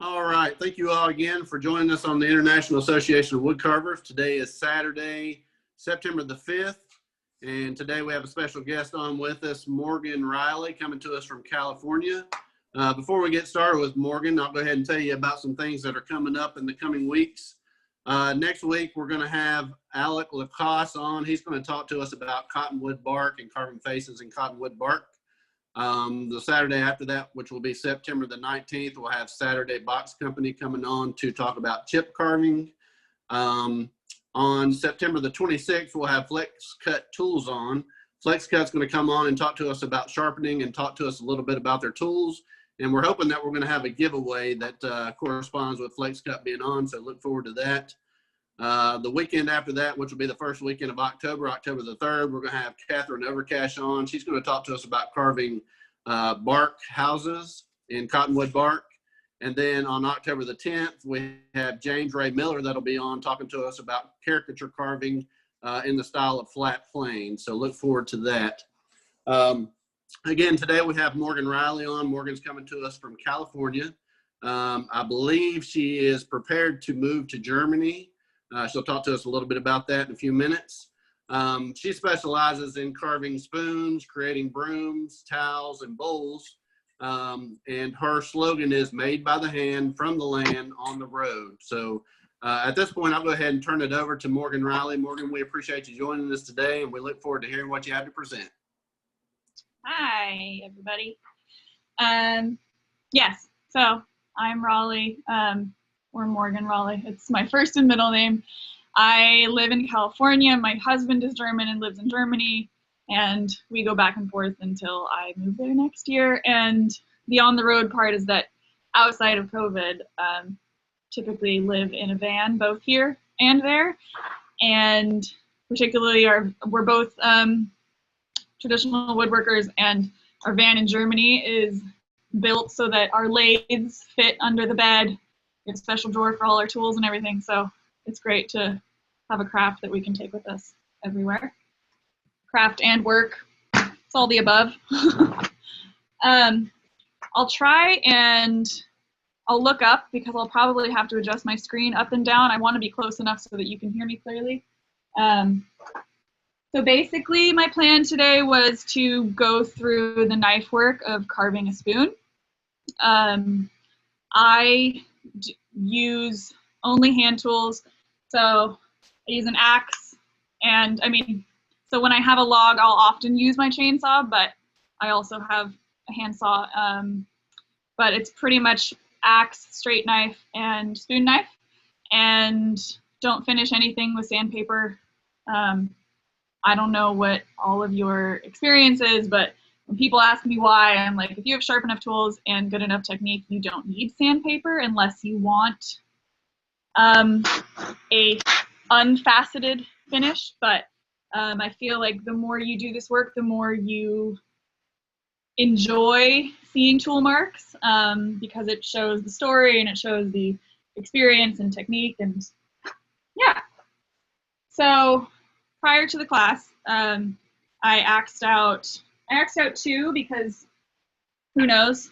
All right. Thank you all again for joining us on the International Association of Woodcarvers. Today is Saturday, September the 5th. And today we have a special guest on with us, Morgan Riley, coming to us from California. Before we get started with Morgan, I'll go ahead and tell you about some things that are coming up in the coming weeks. Next week, we're going to have Alec Lacoste on. He's going to talk to us about cottonwood bark and carving faces in cottonwood bark. The Saturday after that, which will be September the 19th, we'll have Saturday Box Company coming on to talk about chip carving. On September the 26th, we'll have Flex Cut Tools on. Flex Cut's going to come on and talk to us about sharpening and talk to us a little bit about their tools. And we're hoping that we're going to have a giveaway that corresponds with Flex Cut being on, so look forward to that. The weekend after that, which will be the first weekend of October, October the 3rd, we're going to have Catherine Overcash on. She's going to talk to us about carving bark houses in cottonwood bark. And then on October the 10th, we have James Ray Miller that'll be on talking to us about caricature carving in the style of flat plane. So look forward to that. Again, today we have Morgan Riley on. Morgan's coming to us from California. I believe she is prepared to move to Germany. She'll talk to us a little bit about that in a few minutes. She specializes in carving spoons, creating brooms, towels, and bowls. And her slogan is made by the hand, from the land, on the road. So at this point, I'll go ahead and turn it over to Morgan Riley. Morgan, we appreciate you joining us today, and we look forward to hearing what you have to present. Hi, everybody. Yes, so I'm Raleigh, or Morgan Raleigh. It's my first and middle name. I live in California. My husband is German and lives in Germany, and we go back and forth until I move there next year. And the on the road part is that outside of COVID, typically live in a van, both here and there. And particularly we're both traditional woodworkers, and our van in Germany is built so that our lathes fit under the bed. We have a special drawer for all our tools and everything, so it's great to have a craft that we can take with us everywhere. Craft and work, it's all the above. I'll try and I'll look up, because I'll probably have to adjust my screen up and down. I want to be close enough so that you can hear me clearly. So basically, my plan today was to go through the knife work of carving a spoon. I use only hand tools, so I use an axe, and so when I have a log, I'll often use my chainsaw, but I also have a handsaw, but it's pretty much axe, straight knife, and spoon knife, and don't finish anything with sandpaper. I don't know what all of your experience is, but when people ask me why, I'm like, if you have sharp enough tools and good enough technique, you don't need sandpaper unless you want a unfaceted finish. But I feel like the more you do this work, the more you enjoy seeing tool marks, because it shows the story and it shows the experience and technique. And yeah, so prior to the class, I axed out 2, because who knows,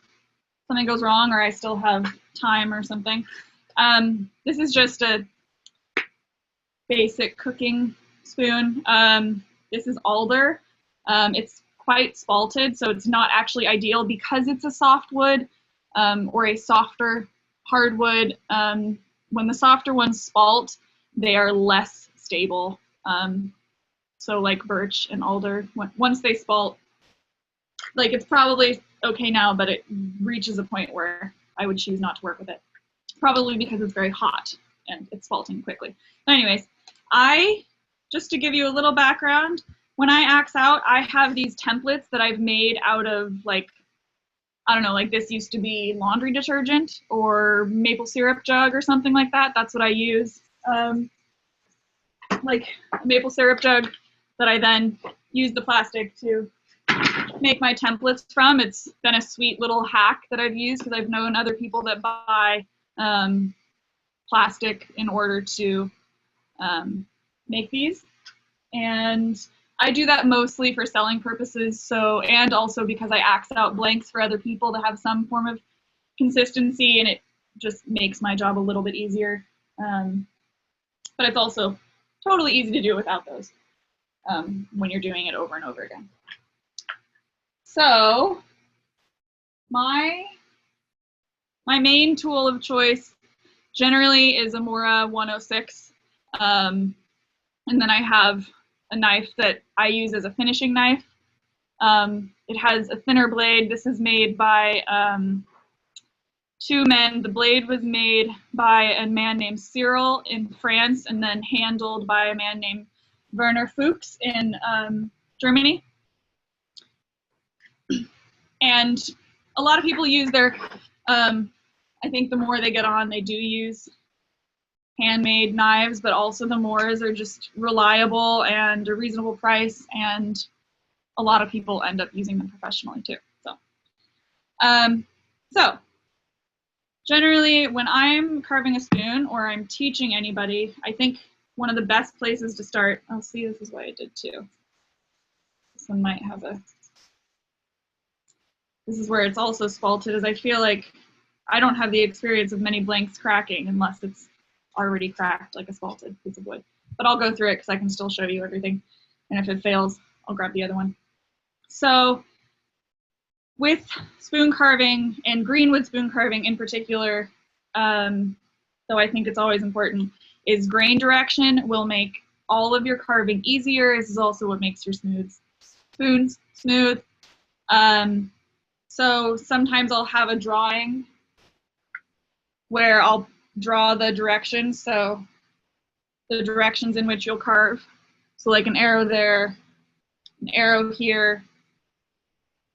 something goes wrong or I still have time or something. This is just a basic cooking spoon. This is alder. It's quite spalted, so it's not actually ideal because it's a softwood, or a softer hardwood. When the softer ones spalt, they are less stable. So like birch and alder, once they spalt, like it's probably okay now, but it reaches a point where I would choose not to work with it. Probably because it's very hot and it's spalting quickly. But anyways, just to give you a little background, when I axe out, I have these templates that I've made out of, like, I don't know, like this used to be laundry detergent or maple syrup jug or something like that. That's what I use. Like a maple syrup jug that I then use the plastic to make my templates from. It's been a sweet little hack that I've used, because I've known other people that buy plastic in order to make these. And I do that mostly for selling purposes, and also because I axe out blanks for other people to have some form of consistency, and it just makes my job a little bit easier. But it's also totally easy to do without those when you're doing it over and over again. So my main tool of choice generally is a Mora 106. And then I have a knife that I use as a finishing knife. It has a thinner blade. This is made by two men. The blade was made by a man named Cyril in France and then handled by a man named Werner Fuchs in Germany. And a lot of people use their, I think the more they get on, they do use handmade knives, but also the Moras are just reliable and a reasonable price, and a lot of people end up using them professionally too. So generally when I'm carving a spoon or I'm teaching anybody, I think one of the best places to start, I'll see, this is what I did too. This one might have a, this is where it's also spalted, is I feel like I don't have the experience of many blanks cracking unless it's already cracked like a spalted piece of wood. But I'll go through it because I can still show you everything. And if it fails, I'll grab the other one. So with spoon carving and greenwood spoon carving in particular, though I think it's always important, is grain direction will make all of your carving easier. This is also what makes your spoons smooth. So sometimes I'll have a drawing where I'll draw the directions, so the directions in which you'll carve. So like an arrow there, an arrow here,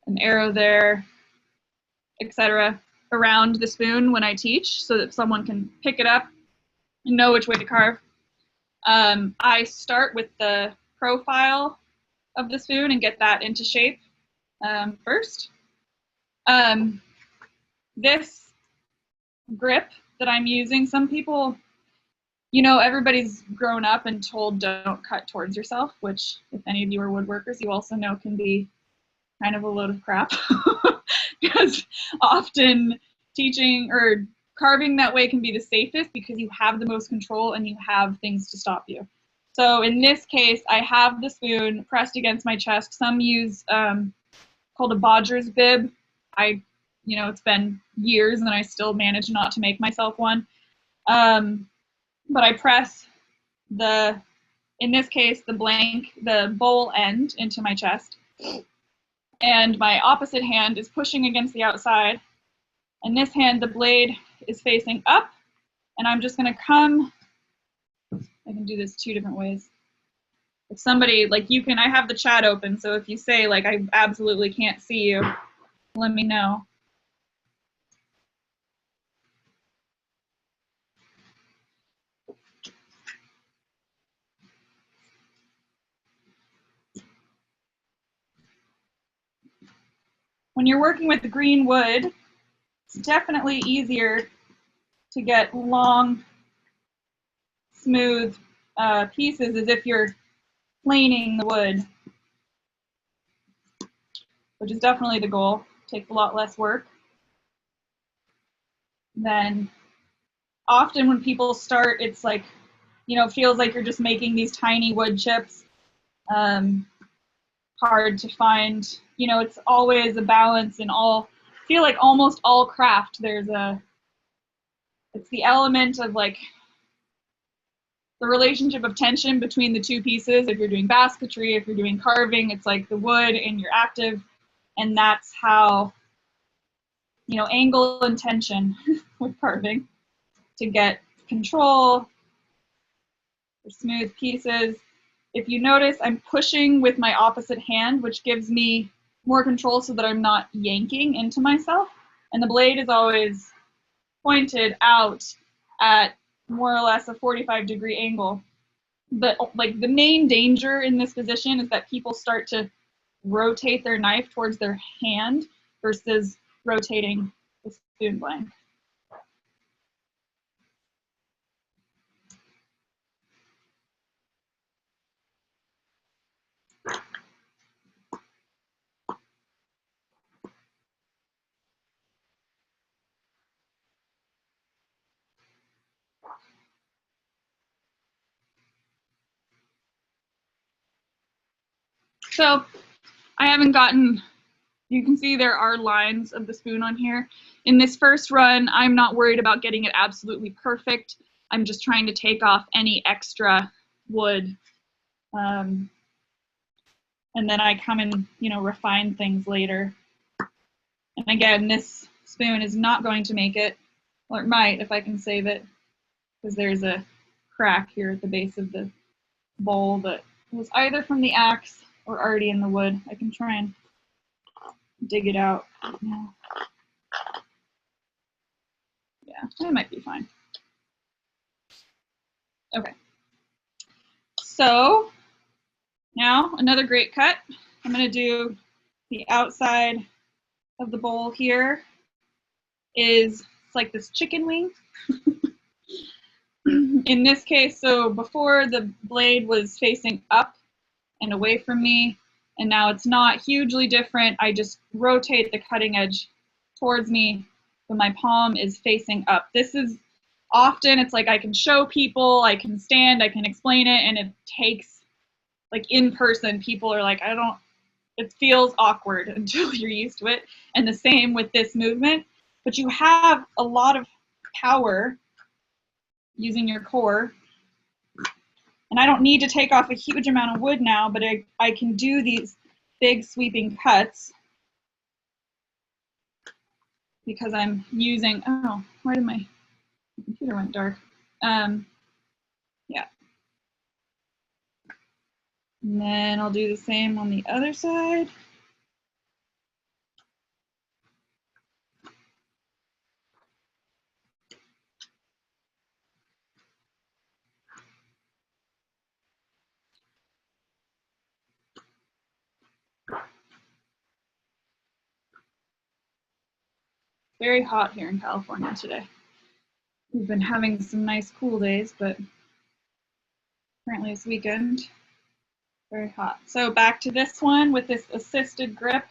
an arrow there, etc. around the spoon when I teach so that someone can pick it up and know which way to carve. I start with the profile of the spoon and get that into shape first. This grip that I'm using, some people, you know, everybody's grown up and told don't cut towards yourself, which if any of you are woodworkers, you also know can be kind of a load of crap because often teaching or carving that way can be the safest because you have the most control and you have things to stop you. So in this case, I have the spoon pressed against my chest. Some use called a bodger's bib. It's been years and I still manage not to make myself one. But I press in this case, the bowl end into my chest. And my opposite hand is pushing against the outside. And this hand, the blade is facing up. And I'm just gonna come, I can do this two different ways. If somebody, like I have the chat open, so if you say like, I absolutely can't see you, let me know. When you're working with the green wood, it's definitely easier to get long, smooth pieces as if you're planing the wood, which is definitely the goal. Takes a lot less work. Then often when people start, it's like, it feels like you're just making these tiny wood chips. Hard to find, it's always a balance in all, I feel like almost all craft, it's the element of like the relationship of tension between the two pieces. If you're doing basketry, if you're doing carving, it's like the wood and you're active, and that's how, angle and tension with carving to get control for smooth pieces. If you notice, I'm pushing with my opposite hand, which gives me more control so that I'm not yanking into myself. And the blade is always pointed out at more or less a 45-degree angle. But like the main danger in this position is that people start to rotate their knife towards their hand versus rotating the spoon blade. So I haven't gotten, you can see there are lines of the spoon on here. In this first run, I'm not worried about getting it absolutely perfect. I'm just trying to take off any extra wood. And then I come and, you know, refine things later. And again, this spoon is not going to make it, or it might if I can save it, because there's a crack here at the base of the bowl that was either from the axe or already in the wood. I can try and dig it out now. Yeah, that might be fine. Okay. So now another great cut. I'm going to do the outside of the bowl here is it's like this chicken wing. In this case, so before the blade was facing up and away from me, and now it's not hugely different. I just rotate the cutting edge towards me, but my palm is facing up. This is often, it's like I can show people, I can stand, I can explain it, and it takes, like in person, people are like, it feels awkward until you're used to it. And the same with this movement, but you have a lot of power using your core. And I don't need to take off a huge amount of wood now, but I can do these big sweeping cuts because I'm using, oh, why did my computer went dark? Yeah. And then I'll do the same on the other side. Very hot here in California today. We've been having some nice cool days, but apparently this weekend, very hot. So back to this one with this assisted grip,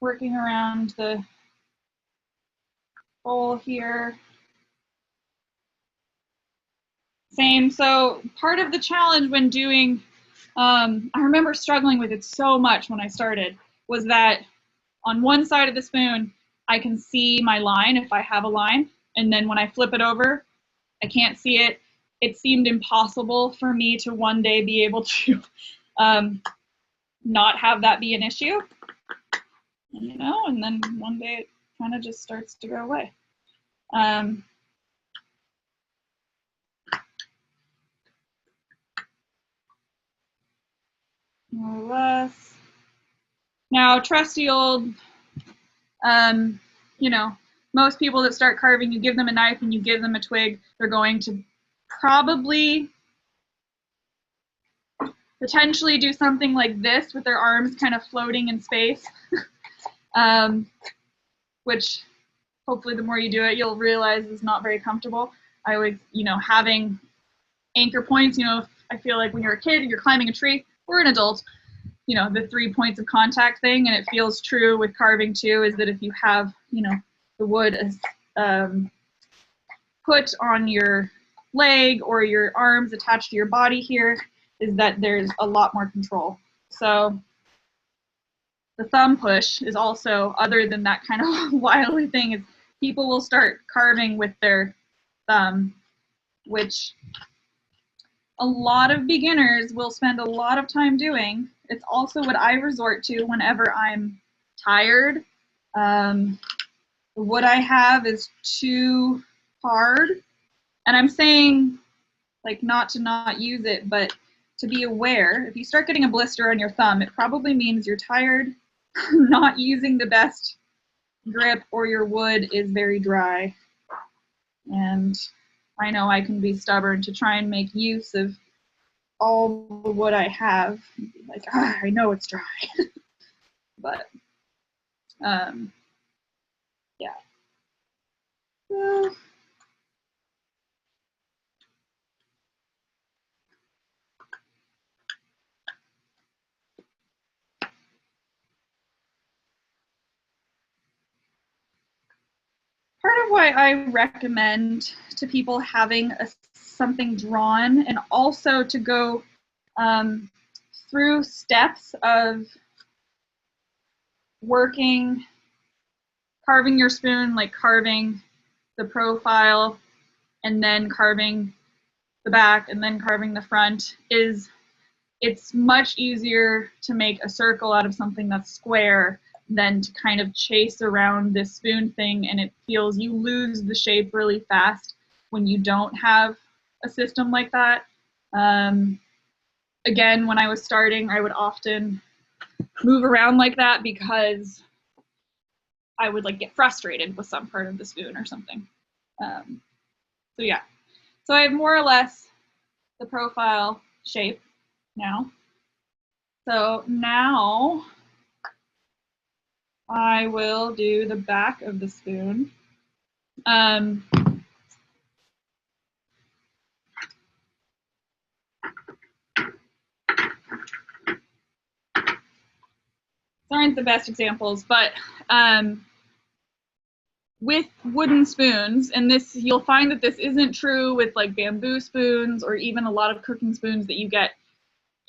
working around the bowl here. Same, so part of the challenge when doing, I remember struggling with it so much when I started, was that on one side of the spoon, I can see my line if I have a line, and then when I flip it over, I can't see it. It seemed impossible for me to one day be able to not have that be an issue, you know, and then one day it kind of just starts to go away. More or less. Now, trusty old, you know, most people that start carving, you give them a knife and you give them a twig, they're going to probably potentially do something like this with their arms kind of floating in space, which hopefully the more you do it, you'll realize is not very comfortable. I always, you know, having anchor points, you know, I feel like when you're a kid and you're climbing a tree, or an adult, you know, the 3 points of contact thing, and it feels true with carving too, is that if you have, you know, the wood is put on your leg or your arms attached to your body here, is that there's a lot more control. So the thumb push is also, other than that kind of wily thing, is people will start carving with their thumb, which a lot of beginners will spend a lot of time doing. It's also what I resort to whenever I'm tired. The wood I have is too hard, and I'm saying, like, not to not use it, but to be aware. If you start getting a blister on your thumb, it probably means you're tired, not using the best grip, or your wood is very dry. And I know I can be stubborn to try and make use of all the wood I have. Like, I know it's dry. But, yeah. Well, part of why I recommend to people having something drawn, and also to go through steps of carving your spoon, like carving the profile and then carving the back and then carving the front, it's much easier to make a circle out of something that's square than to kind of chase around this spoon thing, and you lose the shape really fast when you don't have a system like that. Again, when I was starting, I would often move around like that because I would like get frustrated with some part of the spoon or something. So yeah, so I have more or less the profile shape now. So now I will do the back of the spoon. Aren't the best examples, but with wooden spoons, and this, you'll find that this isn't true with like bamboo spoons or even a lot of cooking spoons that you get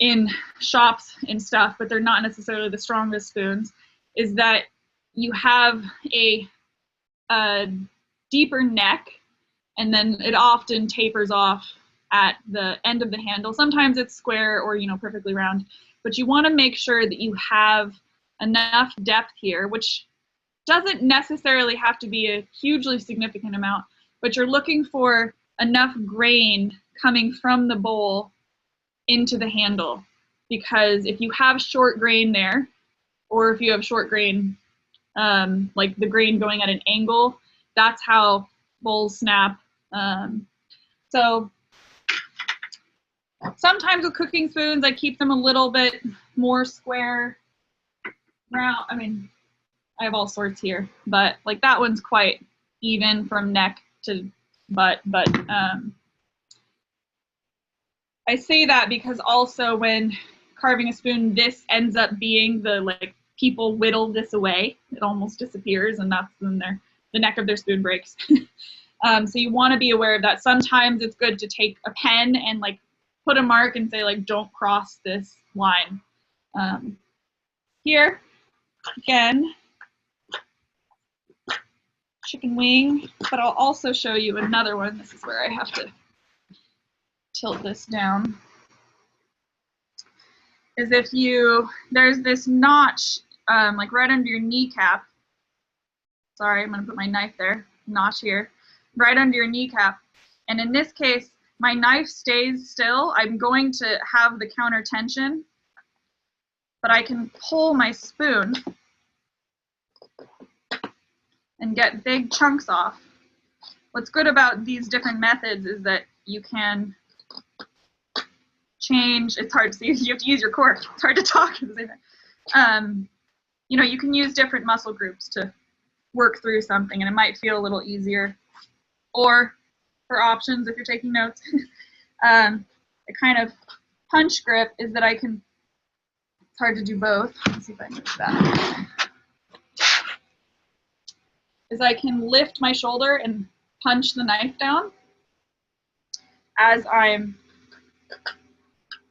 in shops and stuff, but they're not necessarily the strongest spoons, is that you have a deeper neck, and then it often tapers off at the end of the handle. Sometimes it's square or, you know, perfectly round, but you want to make sure that you have enough depth here, which doesn't necessarily have to be a hugely significant amount, but you're looking for enough grain coming from the bowl into the handle, because if you have short grain there, or if you have short grain, like the grain going at an angle, that's how bowls snap. So sometimes with cooking spoons, I keep them a little bit more square, round. I mean, I have all sorts here, but like that one's quite even from neck to butt. But I say that because also when carving a spoon, this ends up being the, like, people whittle this away. It almost disappears, and that's when the neck of their spoon breaks. So you want to be aware of that. Sometimes it's good to take a pen and like put a mark and say like, don't cross this line. Here, again, chicken wing, but I'll also show you another one. This is where I have to tilt this down. Is if there's this notch like right under your kneecap. Sorry, I'm gonna put my knife there, notch here, right under your kneecap. And in this case, my knife stays still. I'm going to have the counter tension, but I can pull my spoon and get big chunks off. What's good about these different methods is that you can change, it's hard to see, you have to use your core, it's hard to talk at the same time. You know, you can use different muscle groups to work through something, and it might feel a little easier. Or for options, if you're taking notes, a kind of punch grip is that I can, it's hard to do both. Let's see if I can do that. Is I can lift my shoulder and punch the knife down as I'm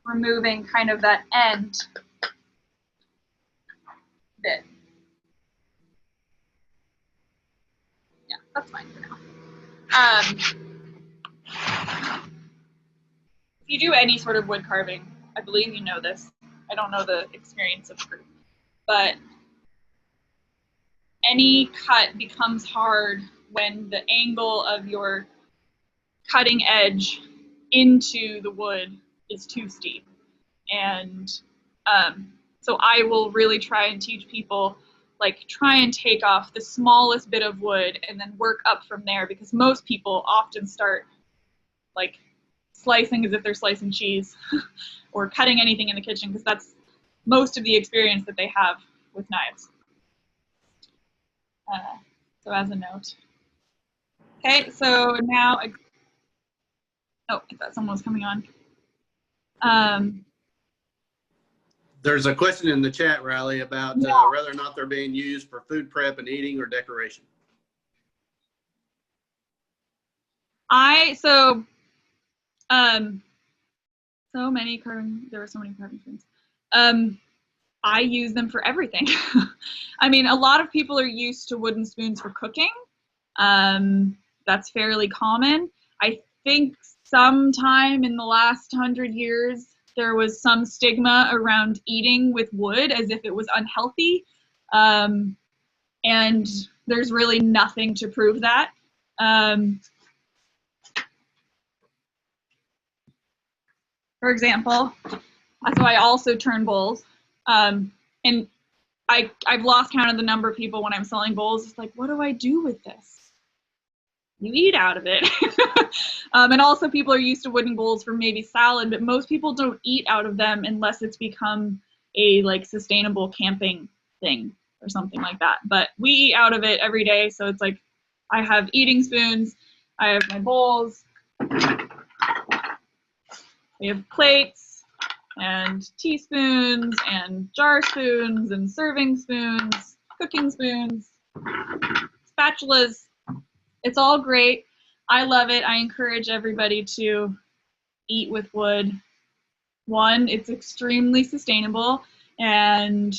removing kind of that end bit. Yeah, that's fine for now. If you do any sort of wood carving, I believe you know this. I don't know the experience of the group, but any cut becomes hard when the angle of your cutting edge into the wood is too steep. And so I will really try and teach people, like, try and take off the smallest bit of wood and then work up from there, because most people often start like slicing as if they're slicing cheese or cutting anything in the kitchen, because that's most of the experience that they have with knives. So as a note. Okay, so now, oh, I thought someone was coming on. There's a question in the chat, Riley, about whether or not they're being used for food prep and eating or decoration. So many carving, there were so many carving spoons. I use them for everything. I mean, a lot of people are used to wooden spoons for cooking. That's fairly common. I think sometime in the last 100 years, there was some stigma around eating with wood as if it was unhealthy. And there's really nothing to prove that. For example, so I also turn bowls. And I've lost count of the number of people when I'm selling bowls. It's like, what do I do with this? You eat out of it. And also people are used to wooden bowls for maybe salad, but most people don't eat out of them unless it's become a like sustainable camping thing or something like that. But we eat out of it every day. So it's like, I have eating spoons, I have my bowls, we have plates and teaspoons and jar spoons and serving spoons, cooking spoons, spatulas. It's all great. I love it. I encourage everybody to eat with wood. One, it's extremely sustainable, and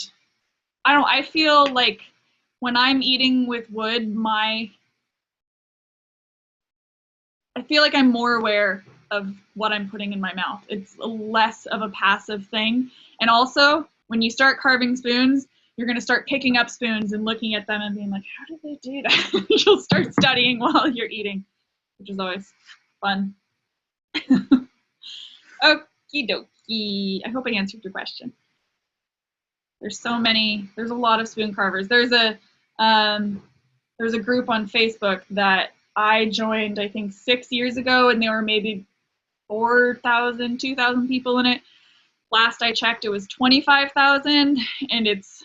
I feel like when I'm eating with wood, I feel like I'm more aware of what I'm putting in my mouth. It's less of a passive thing. And also, when you start carving spoons, you're going to start picking up spoons and looking at them and being like, how did they do that? You'll start studying while you're eating, which is always fun. Okie dokie. I hope I answered your question. There's a lot of spoon carvers. There's a group on Facebook that I joined, I think 6 years ago, and there were maybe 4,000, 2,000 people in it. Last I checked, it was 25,000, and it's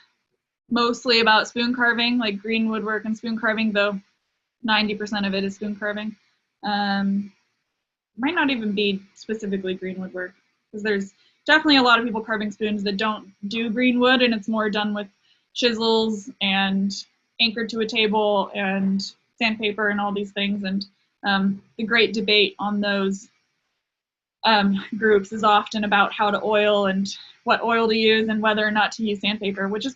mostly about spoon carving, like green woodwork and spoon carving, though 90% of it is spoon carving. Might not even be specifically green woodwork, because there's definitely a lot of people carving spoons that don't do green wood, and it's more done with chisels and anchored to a table and sandpaper and all these things. And the great debate on those groups is often about how to oil and what oil to use and whether or not to use sandpaper, which is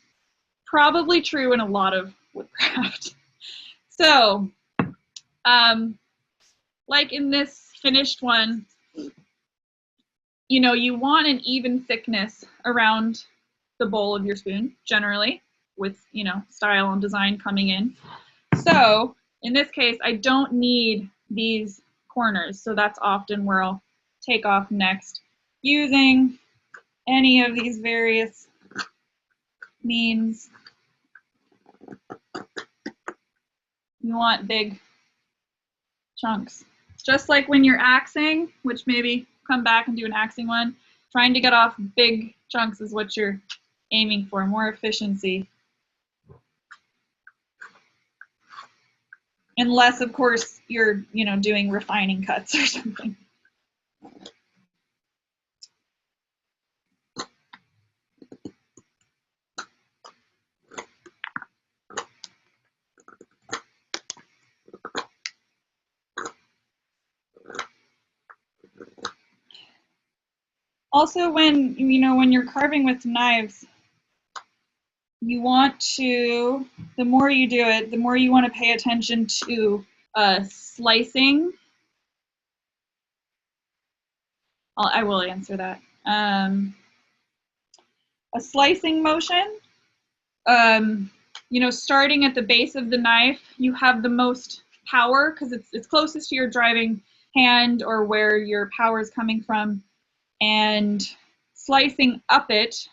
probably true in a lot of woodcraft. So, like in this finished one, you know, you want an even thickness around the bowl of your spoon, generally, with, you know, style and design coming in. So in this case, I don't need these corners, so that's often where I'll take off next, using any of these various means. You want big chunks. Just like when you're axing, which maybe come back and do an axing one, trying to get off big chunks is what you're aiming for, more efficiency. Unless, of course, you're, you know, doing refining cuts or something. Also, when you're carving with knives, you want to, the more you do it, the more you want to pay attention to slicing. I will answer that. A slicing motion, you know, starting at the base of the knife, you have the most power because it's closest to your driving hand or where your power is coming from. And slicing up it,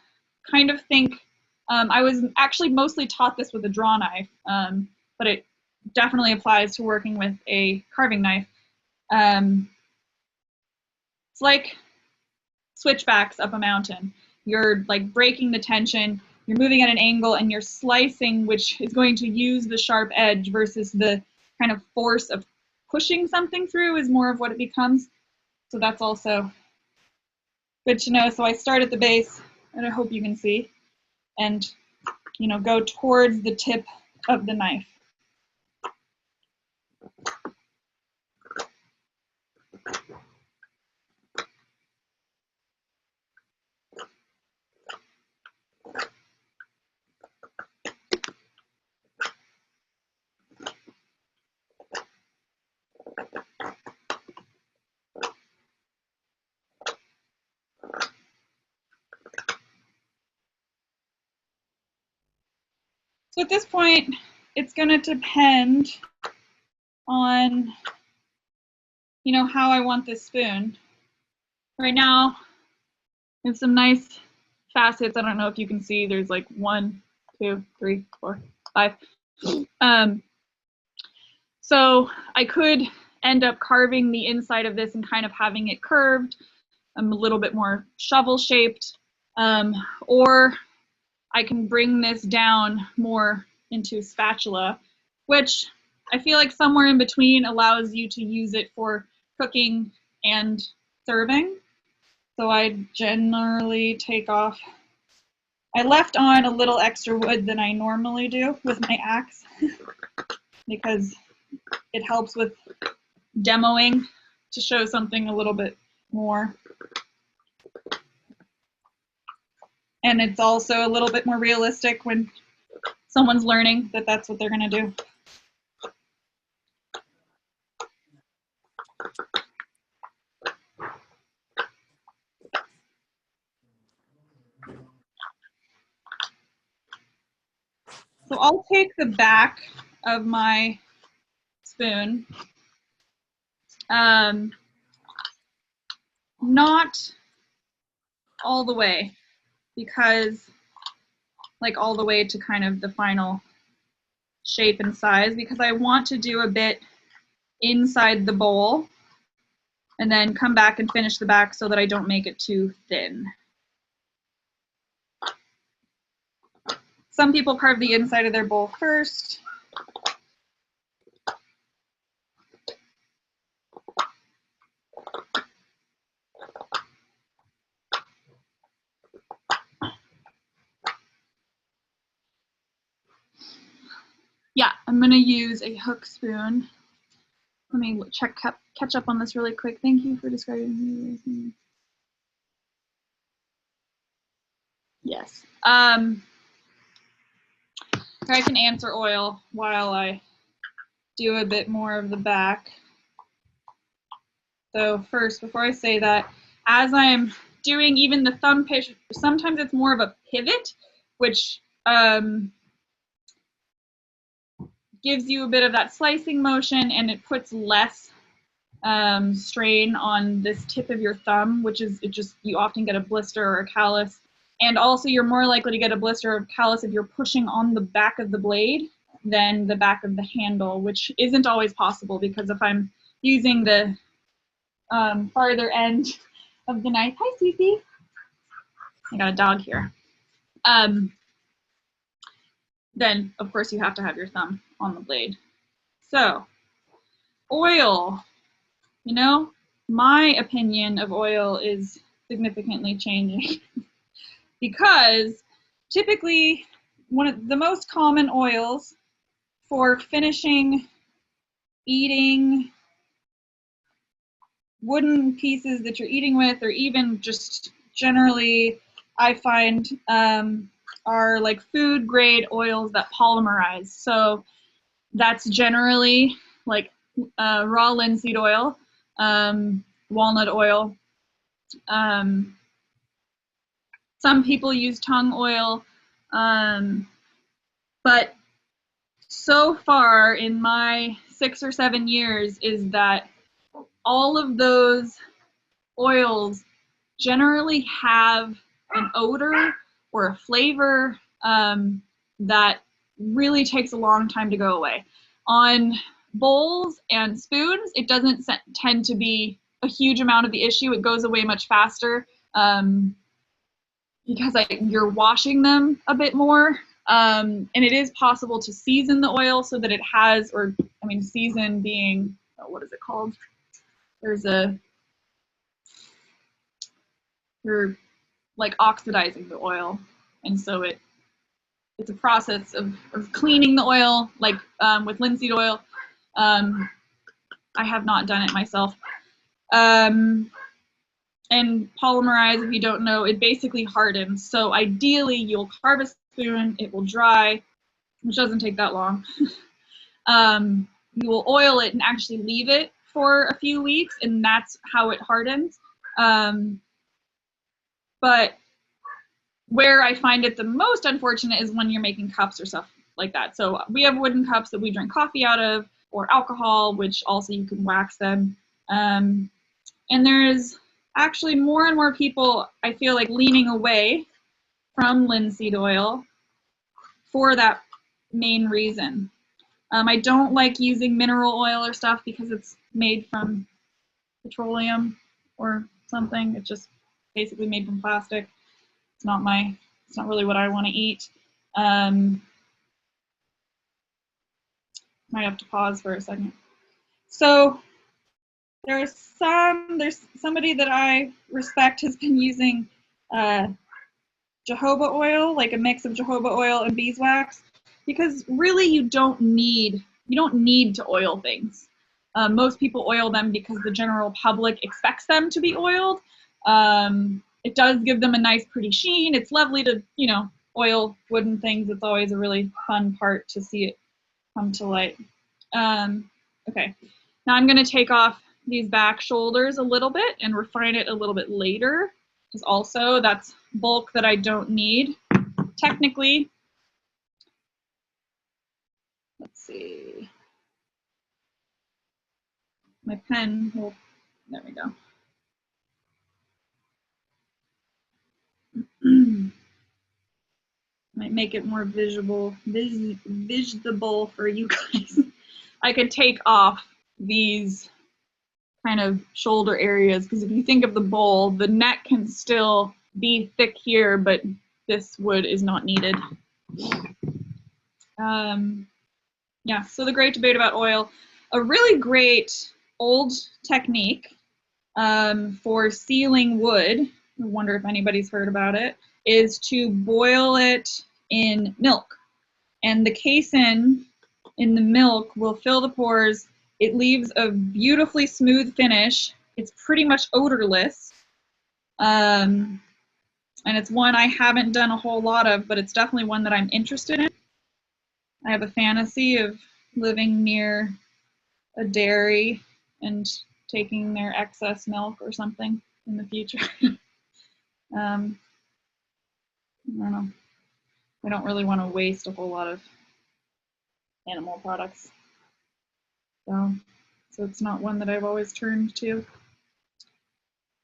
kind of think, I was actually mostly taught this with a draw knife, but it definitely applies to working with a carving knife. It's like switchbacks up a mountain. You're like breaking the tension, you're moving at an angle, and you're slicing, which is going to use the sharp edge versus the kind of force of pushing something through is more of what it becomes. So that's also good to know. So I start at the base, and I hope you can see, and, you know, go towards the tip of the knife. So at this point, it's going to depend on, you know, how I want this spoon. Right now, I have some nice facets. I don't know if you can see, there's like 1, 2, 3, 4, 5. So I could end up carving the inside of this and kind of having it curved, a little bit more shovel shaped, or I can bring this down more into a spatula, which I feel like somewhere in between allows you to use it for cooking and serving. So I generally take off, I left on a little extra wood than I normally do with my axe because it helps with demoing to show something a little bit more. And it's also a little bit more realistic when someone's learning that that's what they're going to do. So I'll take the back of my spoon, not all the way, because like all the way to kind of the final shape and size, because I want to do a bit inside the bowl and then come back and finish the back so that I don't make it too thin. Some people carve the inside of their bowl first. Yeah, I'm gonna use a hook spoon. Let me catch up on this really quick. Thank you for describing me. Yes. I can answer oil while I do a bit more of the back. So first, before I say that, as I'm doing even the thumb pitch, sometimes it's more of a pivot, which gives you a bit of that slicing motion, and it puts less strain on this tip of your thumb, which is you often get a blister or a callus. And also you're more likely to get a blister or callus if you're pushing on the back of the blade than the back of the handle, which isn't always possible, because if I'm using the farther end of the knife, hi Cece, I got a dog here, then of course you have to have your thumb on the blade. So oil, you know, my opinion of oil is significantly changing because typically one of the most common oils for finishing eating wooden pieces that you're eating with, or even just generally, I find are like food grade oils that polymerize. So that's generally like raw linseed oil, walnut oil. Some people use tongue oil, but so far in my 6 or 7 years is that all of those oils generally have an odor or a flavor that really takes a long time to go away. On bowls and spoons, it doesn't tend to be a huge amount of the issue. It goes away much faster because you're washing them a bit more. And it is possible to season the oil so that it has, or I mean, season being, what is it called? There's you're like oxidizing the oil, and so it's a process of cleaning the oil, like with linseed oil. I have not done it myself. And polymerize, if you don't know, it basically hardens. So ideally, you'll carve a spoon, it will dry, which doesn't take that long. You will oil it and actually leave it for a few weeks, and that's how it hardens. But where I find it the most unfortunate is when you're making cups or stuff like that. So we have wooden cups that we drink coffee out of, or alcohol, which also you can wax them. And there's actually more and more people, I feel like, leaning away from linseed oil for that main reason. I don't like using mineral oil or stuff because it's made from petroleum or something. It's just basically made from plastic. It's not really what I want to eat. Might have to pause for a second. So there's somebody that I respect has been using jojoba oil, like a mix of jojoba oil and beeswax, because really you don't need to oil things. Most people oil them because the general public expects them to be oiled. It does give them a nice, pretty sheen. It's lovely to, oil wooden things. It's always a really fun part to see it come to light. Okay, now I'm going to take off these back shoulders a little bit and refine it a little bit later, because also that's bulk that I don't need. Technically, let's see. My pen will, there we go. Might make it more visible for you guys. I could take off these kind of shoulder areas, because if you think of the bowl, the neck can still be thick here, but this wood is not needed. Yeah, so the great debate about oil. A really great old technique for sealing wood, I wonder if anybody's heard about it, is to boil it in milk. And the casein in the milk will fill the pores. It leaves a beautifully smooth finish. It's pretty much odorless. And it's one I haven't done a whole lot of, but it's definitely one that I'm interested in. I have a fantasy of living near a dairy and taking their excess milk or something in the future. I don't know. I don't really want to waste a whole lot of animal products. So it's not one that I've always turned to.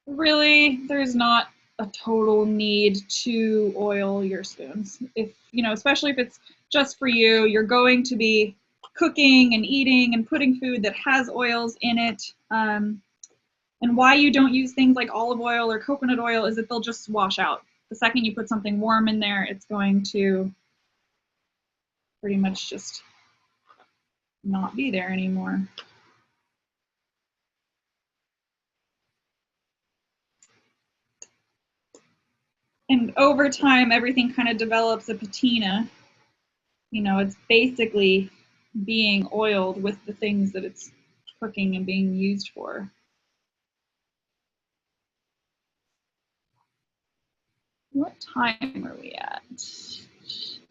Really, there's not a total need to oil your spoons. If, especially if it's just for you, you're going to be cooking and eating and putting food that has oils in it. And why you don't use things like olive oil or coconut oil is that they'll just wash out. The second you put something warm in there, it's going to pretty much just not be there anymore. And over time, everything kind of develops a patina. It's basically being oiled with the things that it's cooking and being used for. What time are we at?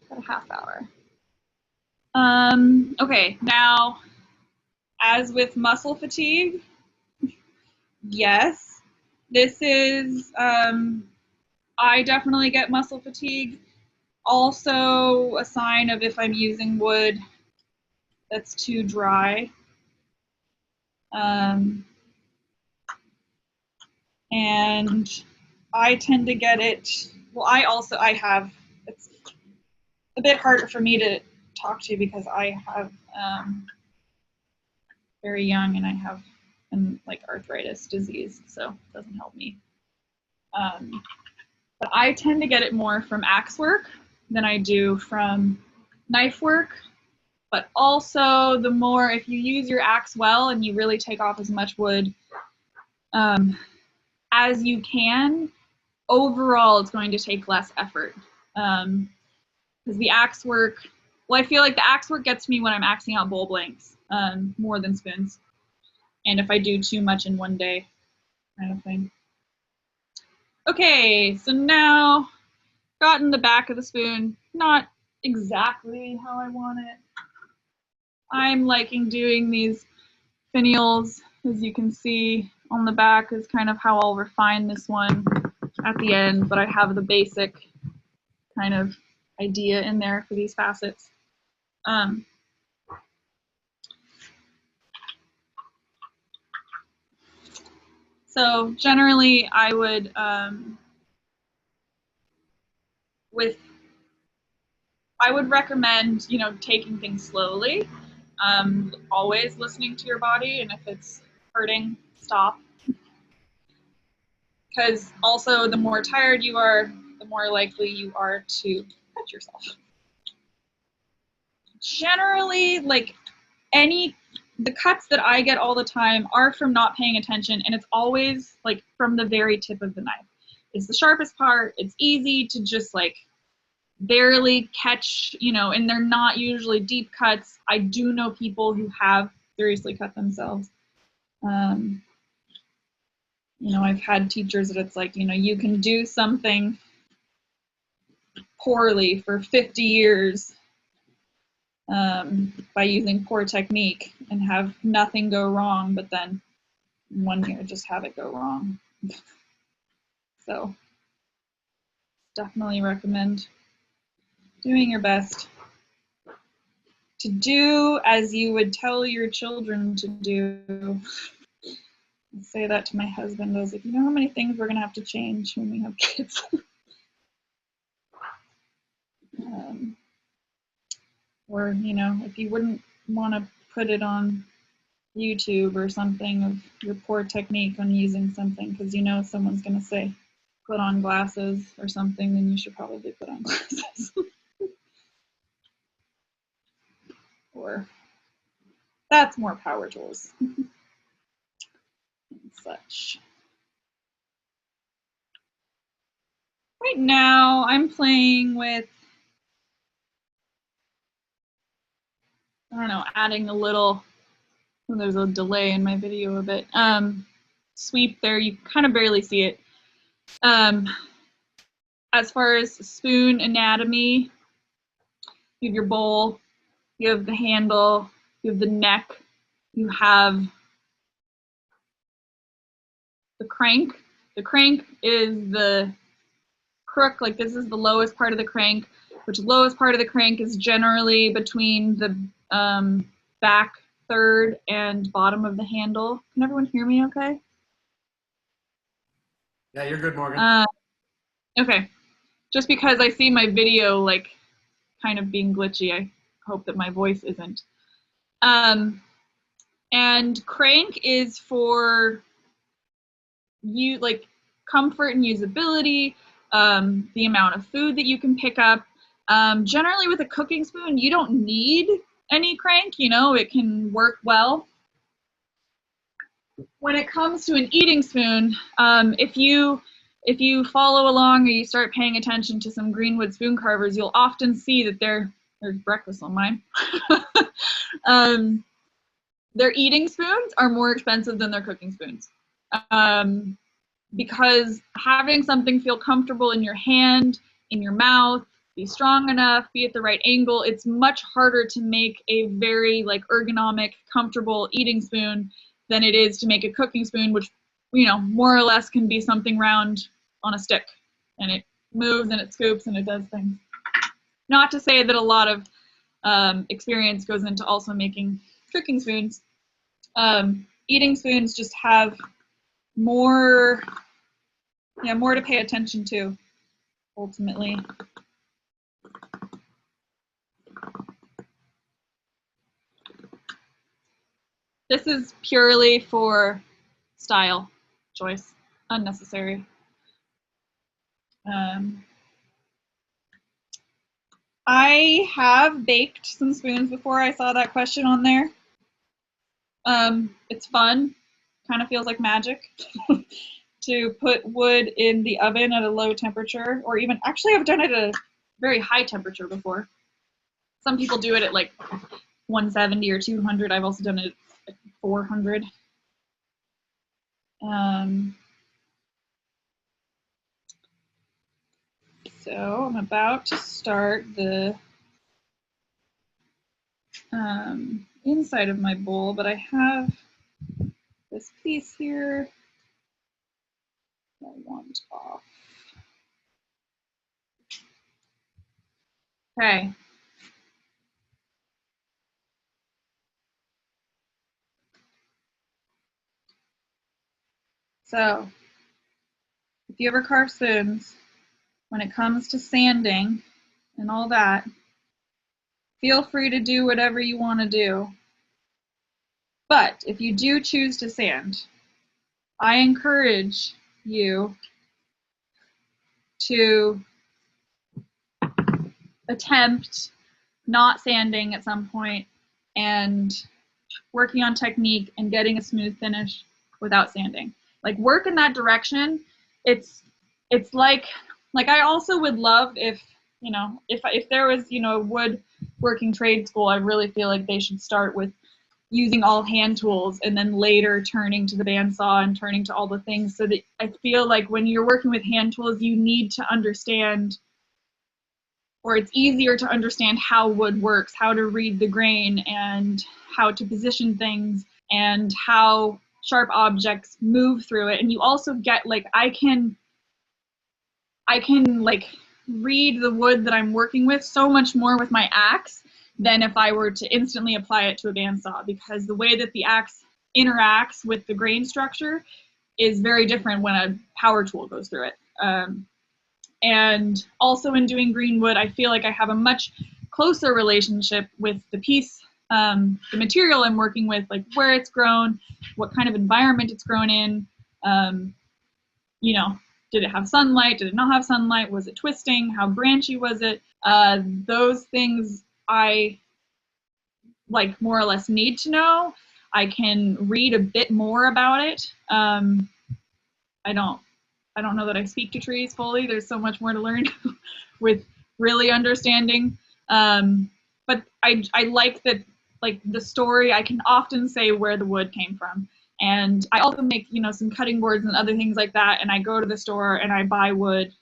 About a half hour. Okay, now, as with muscle fatigue, yes, this is, I definitely get muscle fatigue. Also a sign of if I'm using wood that's too dry. And I tend to get it, well, I have, it's a bit harder for me to talk to because I have very young and I have like arthritis disease, so it doesn't help me. But I tend to get it more from axe work than I do from knife work. But also the more, if you use your axe well and you really take off as much wood as you can, overall it's going to take less effort. Because the axe work, well, I feel like the axe work gets me when I'm axing out bowl blanks more than spoons. And if I do too much in one day, kind of thing. Okay, so now gotten the back of the spoon, not exactly how I want it. I'm liking doing these finials, as you can see on the back is kind of how I'll refine this one at the end, but I have the basic kind of idea in there for these facets. So generally I would, I would recommend, you know, taking things slowly, always listening to your body, and if it's hurting, stop. Because also the more tired you are, the more likely you are to cut yourself. Generally, like the cuts that I get all the time are from not paying attention, and it's always like from the very tip of the knife. It's the sharpest part. It's easy to just like barely catch, you know, and they're not usually deep cuts. I do know people who have seriously cut themselves. You know, I've had teachers that it's like, you know, you can do something poorly for 50 years by using poor technique and have nothing go wrong, but then 1 year just have it go wrong. So definitely recommend doing your best to do as you would tell your children to do. I say that to my husband. I was like, you know how many things we're going to have to change when we have kids? Or, you know, if you wouldn't want to put it on YouTube or something of your poor technique on using something, because you know someone's going to say, put on glasses or something, then you should probably put on glasses. Or that's more power tools and such. Right now, I'm playing with, I don't know, adding a little, oh, there's a delay in my video a bit. Sweep there, you kind of barely see it. As far as spoon anatomy, you have your bowl, you have the handle, you have the neck, you have the crank. The crank is the crook, like this is the lowest part of the crank, which lowest part of the crank is generally between the back third and bottom of the handle. Can everyone hear me okay? Yeah, you're good, Morgan. Okay. Just because I see my video like kind of being glitchy, I hope that my voice isn't. And crank is for you, like comfort and usability, the amount of food that you can pick up. Generally with a cooking spoon, you don't need any crank, you know, it can work well. When it comes to an eating spoon, if you follow along or you start paying attention to some Greenwood spoon carvers, you'll often see that there's breakfast on mine. Their eating spoons are more expensive than their cooking spoons. Because having something feel comfortable in your hand, in your mouth, be strong enough, be at the right angle, it's much harder to make a very like ergonomic, comfortable eating spoon than it is to make a cooking spoon, which, you know, more or less can be something round on a stick, and it moves and it scoops and it does things. Not to say that a lot of experience goes into also making cooking spoons. Eating spoons just have more to pay attention to, ultimately. This is purely for style choice, unnecessary. I have baked some spoons before. I saw that question on there. It's fun, kind of feels like magic to put wood in the oven at a low temperature, or even, actually I've done it at a very high temperature before. Some people do it at like 170 or 200. I've also done it at 400. So I'm about to start the inside of my bowl, but I have this piece here that I want off. Okay. So if you ever carve spoons, when it comes to sanding and all that, feel free to do whatever you want to do. But if you do choose to sand, I encourage you to attempt not sanding at some point and working on technique and getting a smooth finish without sanding. Like, work in that direction. It's like I also would love if, you know, if there was, you know, a woodworking trade school, I really feel like they should start with using all hand tools and then later turning to the bandsaw and turning to all the things, so that I feel like when you're working with hand tools, you need to understand, or it's easier to understand how wood works, how to read the grain and how to position things and how sharp objects move through it. And you also get, like, I can like read the wood that I'm working with so much more with my axe than if I were to instantly apply it to a bandsaw, because the way that the axe interacts with the grain structure is very different when a power tool goes through it. And also in doing green wood, I feel like I have a much closer relationship with the piece, the material I'm working with, like where it's grown, what kind of environment it's grown in, you know, did it have sunlight? Did it not have sunlight? Was it twisting? How branchy was it? Those things I like more or less need to know. I can read a bit more about it. I don't know that I speak to trees fully. There's so much more to learn with really understanding. But I like that, like the story, I can often say where the wood came from. And I also make, you know, some cutting boards and other things like that. And I go to the store and I buy wood.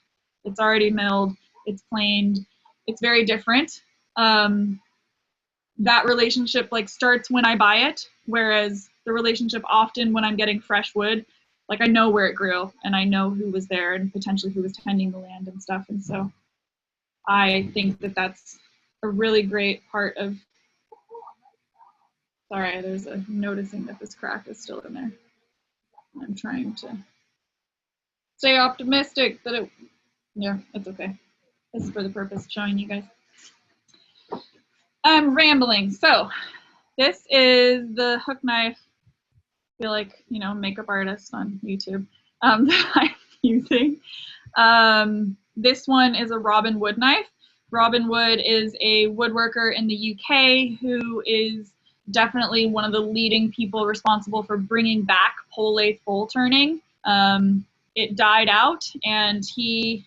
It's already milled. It's planed. It's very different. That relationship like starts when I buy it, whereas the relationship often when I'm getting fresh wood, like I know where it grew and I know who was there and potentially who was tending the land and stuff. And so I think that that's a really great part of, sorry, there's a noticing that this crack is still in there. I'm trying to stay optimistic that it, yeah, it's okay. This is for the purpose of showing you guys. I'm rambling. So this is the hook knife. I feel like, you know, makeup artist on YouTube that I'm using. This one is a Robin Wood knife. Robin Wood is a woodworker in the UK who is definitely one of the leading people responsible for bringing back pole lathe full turning. It died out, and he,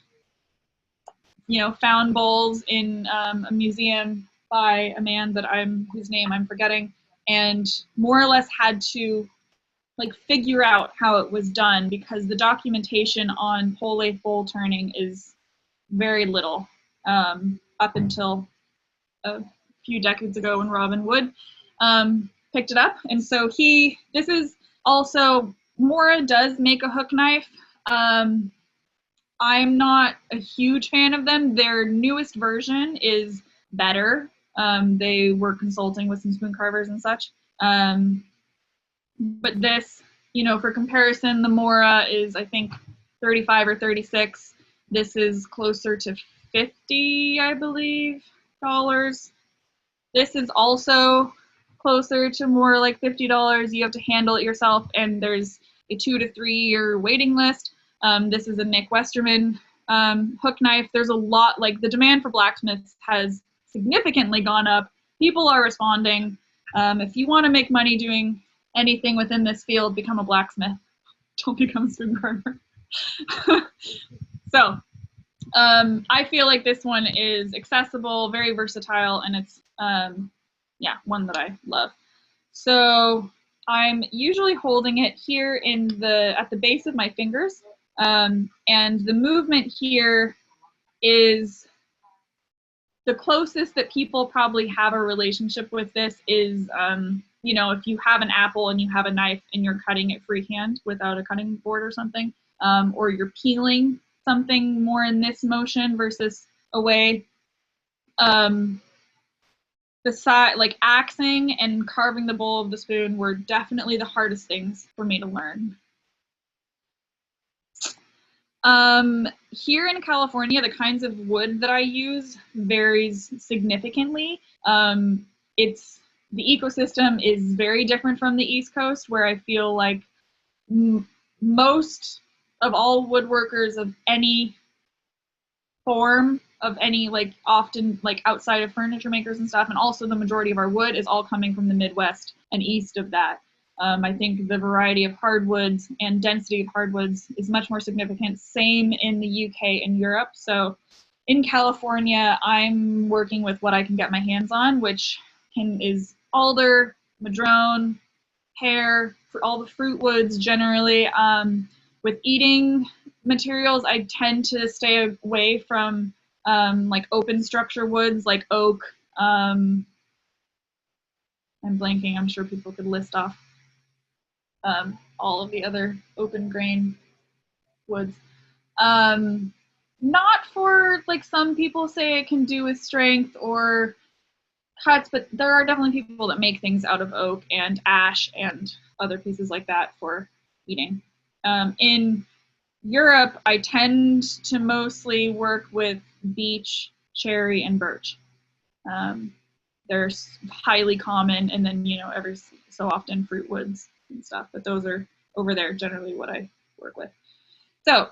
you know, found bowls in a museum by a man that whose name I'm forgetting, and more or less had to like figure out how it was done, because the documentation on pole lathe bowl turning is very little, up until a few decades ago when Robin Wood picked it up. And so this is also, Mora does make a hook knife. I'm not a huge fan of them. Their newest version is better. They were consulting with some spoon carvers and such. But this, you know, for comparison, the Mora is, I think, 35 or 36. This is closer to 50, I believe, dollars. This is also closer to more like $50. You have to handle it yourself, and there's a 2 to 3 year waiting list. This is a Nick Westerman hook knife. There's a lot, like the demand for blacksmiths has significantly gone up. People are responding. If you want to make money doing anything within this field, become a blacksmith. Don't become a spoon carver. So I feel like this one is accessible, very versatile, and it's yeah, one that I love. So I'm usually holding it here at the base of my fingers, and the movement here is the closest that people probably have a relationship with this is, you know, if you have an apple and you have a knife and you're cutting it freehand without a cutting board or something, or you're peeling something more in this motion versus away. The side, like axing and carving the bowl of the spoon, were definitely the hardest things for me to learn. Here in California, the kinds of wood that I use varies significantly. The ecosystem is very different from the East Coast, where I feel like most of all woodworkers of any form, of any, like, often like outside of furniture makers and stuff, and also the majority of our wood is all coming from the Midwest and east of that. I think the variety of hardwoods and density of hardwoods is much more significant. Same in the UK and Europe. So in California, I'm working with what I can get my hands on, which is alder, madrone, pear, for all the fruit woods generally. With eating materials, I tend to stay away from like open structure woods like oak. I'm blanking. I'm sure people could list off all of the other open grain woods. Not for, like, some people say it can do with strength or cuts, but there are definitely people that make things out of oak and ash and other pieces like that for eating. In Europe, I tend to mostly work with beech, cherry, and birch. They're highly common, and then, every so often fruit woods and stuff, but those are over there generally what I work with. So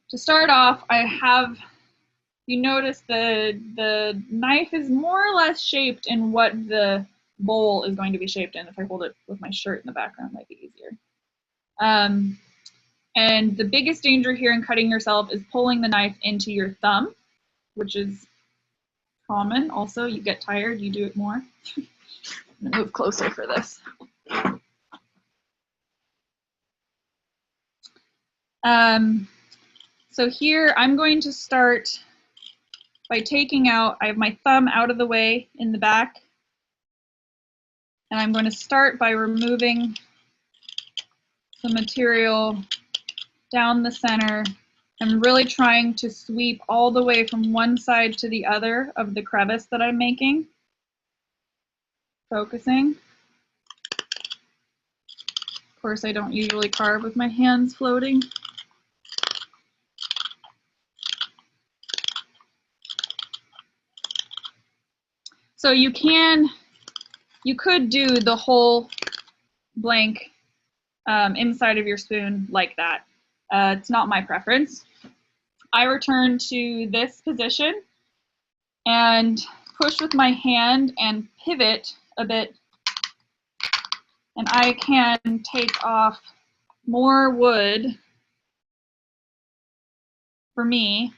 to start off, you notice the knife is more or less shaped in what the bowl is going to be shaped in. If I hold it with my shirt in the background, it might be easier. And the biggest danger here in cutting yourself is pulling the knife into your thumb, which is common. Also, you get tired, you do it more. I'm gonna move closer for this. So here I'm going to start by taking out, I have my thumb out of the way in the back, and I'm going to start by removing the material down the center. I'm really trying to sweep all the way from one side to the other of the crevice that I'm making. Focusing. Of course, I don't usually carve with my hands floating. So you could do the whole blank inside of your spoon like that. It's not my preference. I return to this position and push with my hand and pivot a bit, and I can take off more wood for me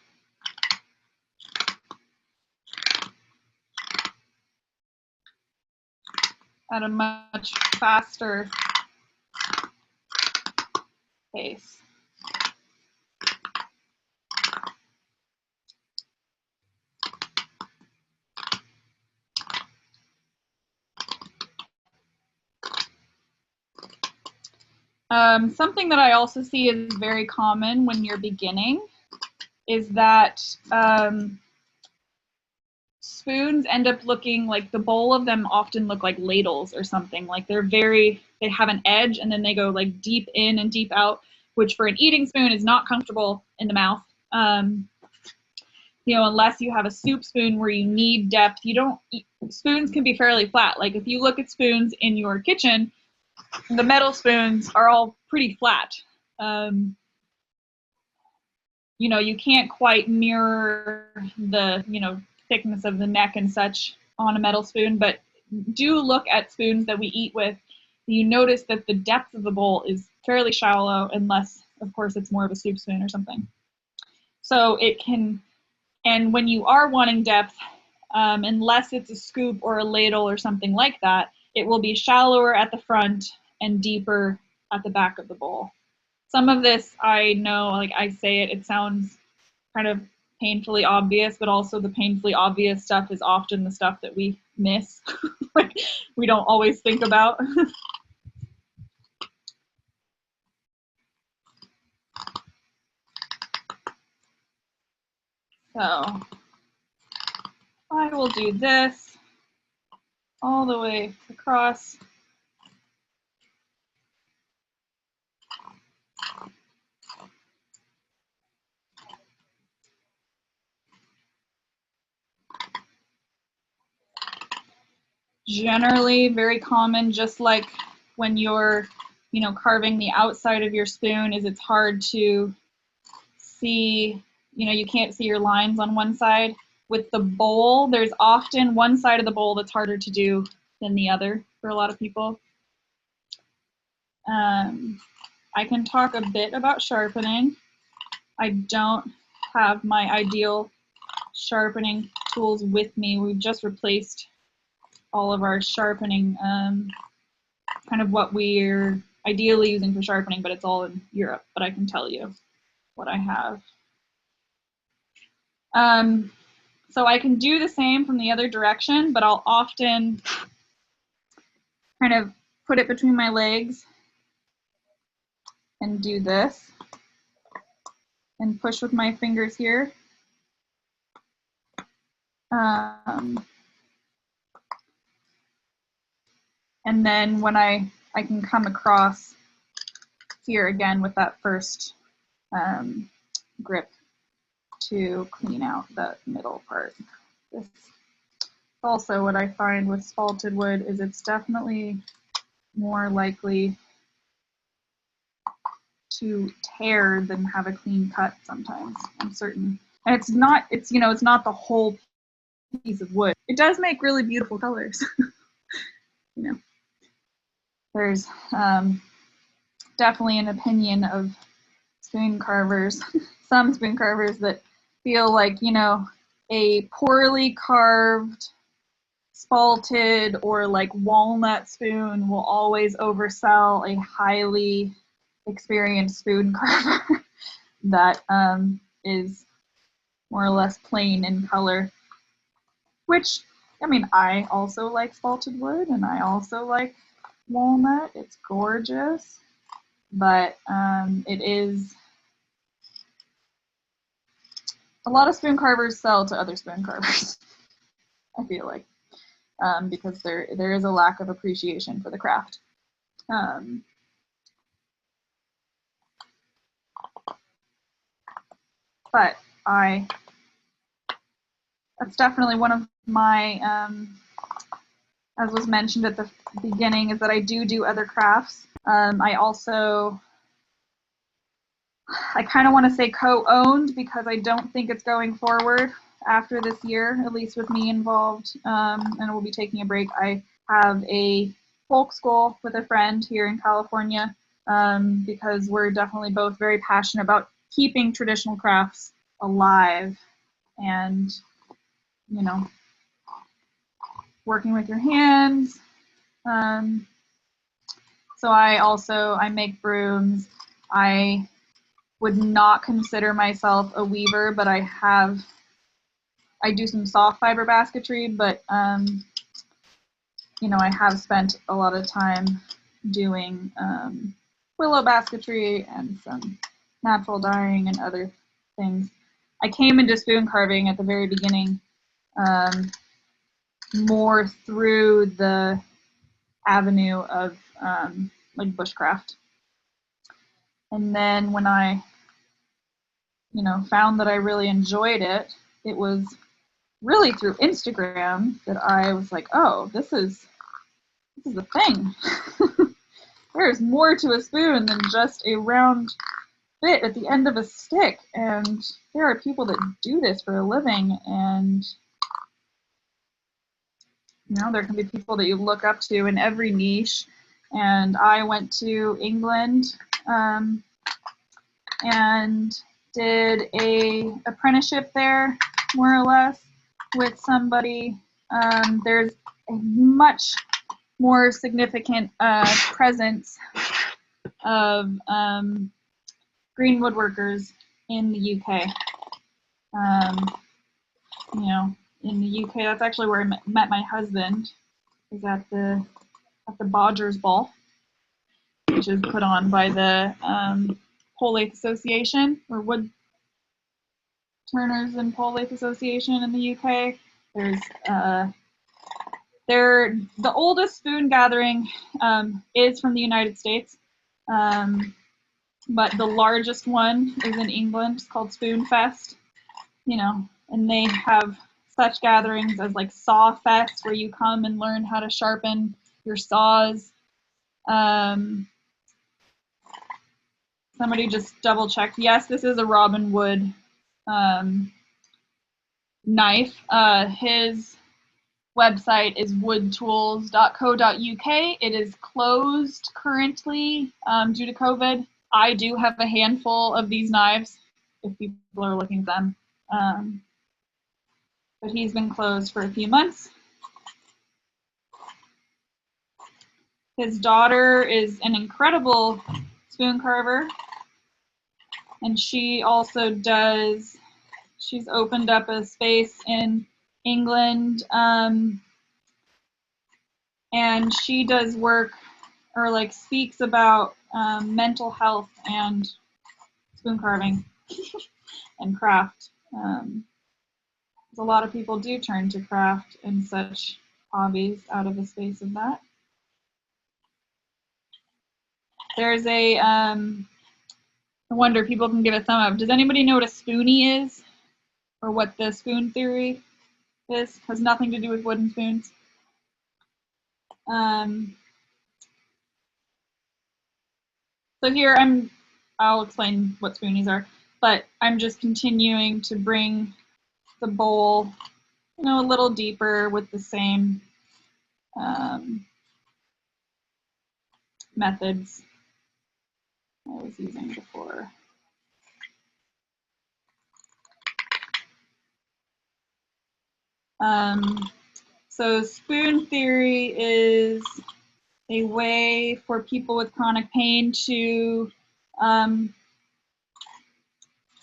at a much faster pace. Something that I also see is very common when you're beginning is that spoons end up looking like, the bowl of them often look like ladles or something. Like they have an edge and then they go like deep in and deep out, which for an eating spoon is not comfortable in the mouth. Unless you have a soup spoon where you need depth, spoons can be fairly flat. Like if you look at spoons in your kitchen, the metal spoons are all pretty flat. You can't quite mirror the, thickness of the neck and such on a metal spoon, but do look at spoons that we eat with. You notice that the depth of the bowl is fairly shallow, unless, of course, it's more of a soup spoon or something. So and when you are wanting depth, unless it's a scoop or a ladle or something like that, it will be shallower at the front and deeper at the back of the bowl. Some of this, I know, like I say it sounds kind of painfully obvious, but also the painfully obvious stuff is often the stuff that we miss. Like we don't always think about. So I will do this all the way across. generally very common, just like when you're, you know, carving the outside of your spoon, is it's hard to see, you know, you can't see your lines on one side. With the bowl, there's often one side of the bowl that's harder to do than the other for a lot of people. I can talk a bit about sharpening. I don't have my ideal sharpening tools with me. We've just replaced all of our sharpening, kind of what we're ideally using for sharpening, but it's all in Europe, but I can tell you what I have. So I can do the same from the other direction, but I'll often kind of put it between my legs and do this and push with my fingers here. And then when I can come across here again with that first grip to clean out that middle part. This also, what I find with spalted wood is it's definitely more likely to tear than have a clean cut sometimes. I'm certain. And it's not, you know, it's not the whole piece of wood. It does make really beautiful colors. You know, there's definitely an opinion of spoon carvers, some spoon carvers that feel like, you know, a poorly carved spalted or like walnut spoon will always oversell a highly experienced spoon carver that is more or less plain in color, which, I mean, I also like spalted wood and I also like walnut. It's gorgeous, but it is, a lot of spoon carvers sell to other spoon carvers, I feel like, because there is a lack of appreciation for the craft. But that's definitely one of my, as was mentioned at the beginning, is that I do other crafts. I kind of want to say co-owned because I don't think it's going forward after this year, at least with me involved, and we'll be taking a break. I have a folk school with a friend here in California because we're definitely both very passionate about keeping traditional crafts alive and, you know, working with your hands. So I make brooms. I would not consider myself a weaver, but I do some soft fiber basketry, but you know, I have spent a lot of time doing willow basketry and some natural dyeing and other things. I came into spoon carving at the very beginning more through the avenue of like bushcraft. And then when I, you know, found that I really enjoyed it, it was really through Instagram that I was like, oh, this is a thing. There's more to a spoon than just a round bit at the end of a stick, and there are people that do this for a living, and you know, there can be people that you look up to in every niche. And I went to England and did a apprenticeship there, more or less, with somebody. There's a much more significant presence of green woodworkers in the UK. You know, in the UK, that's actually where I met my husband, is at the Bodgers Ball, which is put on by the Pole Lathe Association, or Wood Turners and Pole Lathe Association in the UK. The oldest spoon gathering is from the United States, but the largest one is in England. It's called Spoon Fest, you know, and they have such gatherings as like Saw Fest, where you come and learn how to sharpen your saws. Somebody just double checked. Yes, this is a Robin Wood knife. His website is woodtools.co.uk. It is closed currently due to COVID. I do have a handful of these knives if people are looking for them. But he's been closed for a few months. His daughter is an incredible spoon carver, and she also does, she's opened up a space in England, and she does work or like speaks about mental health and spoon carving and craft. A lot of people do turn to craft and such hobbies out of a space of that. There's a, I wonder if people can give a thumb up. Does anybody know what a spoonie is? Or what the spoon theory is? Has nothing to do with wooden spoons. So here I'll explain what spoonies are, but I'm just continuing to bring the bowl, you know, a little deeper with the same methods I was using before. So spoon theory is a way for people with chronic pain to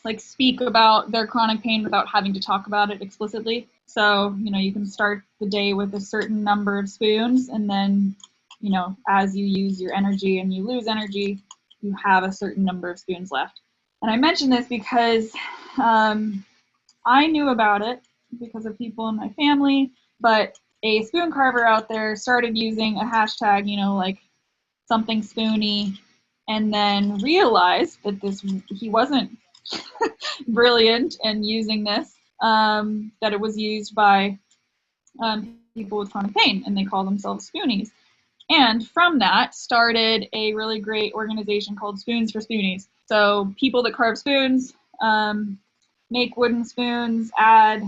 like speak about their chronic pain without having to talk about it explicitly. So, you know, you can start the day with a certain number of spoons, and then, you know, as you use your energy and you lose energy, you have a certain number of spoons left. And I mention this because I knew about it because of people in my family, but a spoon carver out there started using a hashtag, you know, like something spoony, and then realized that he wasn't brilliant in using this, that it was used by people with chronic pain, and they call themselves spoonies. And from that started a really great organization called Spoons for Spoonies. So people that carve spoons, make wooden spoons, add,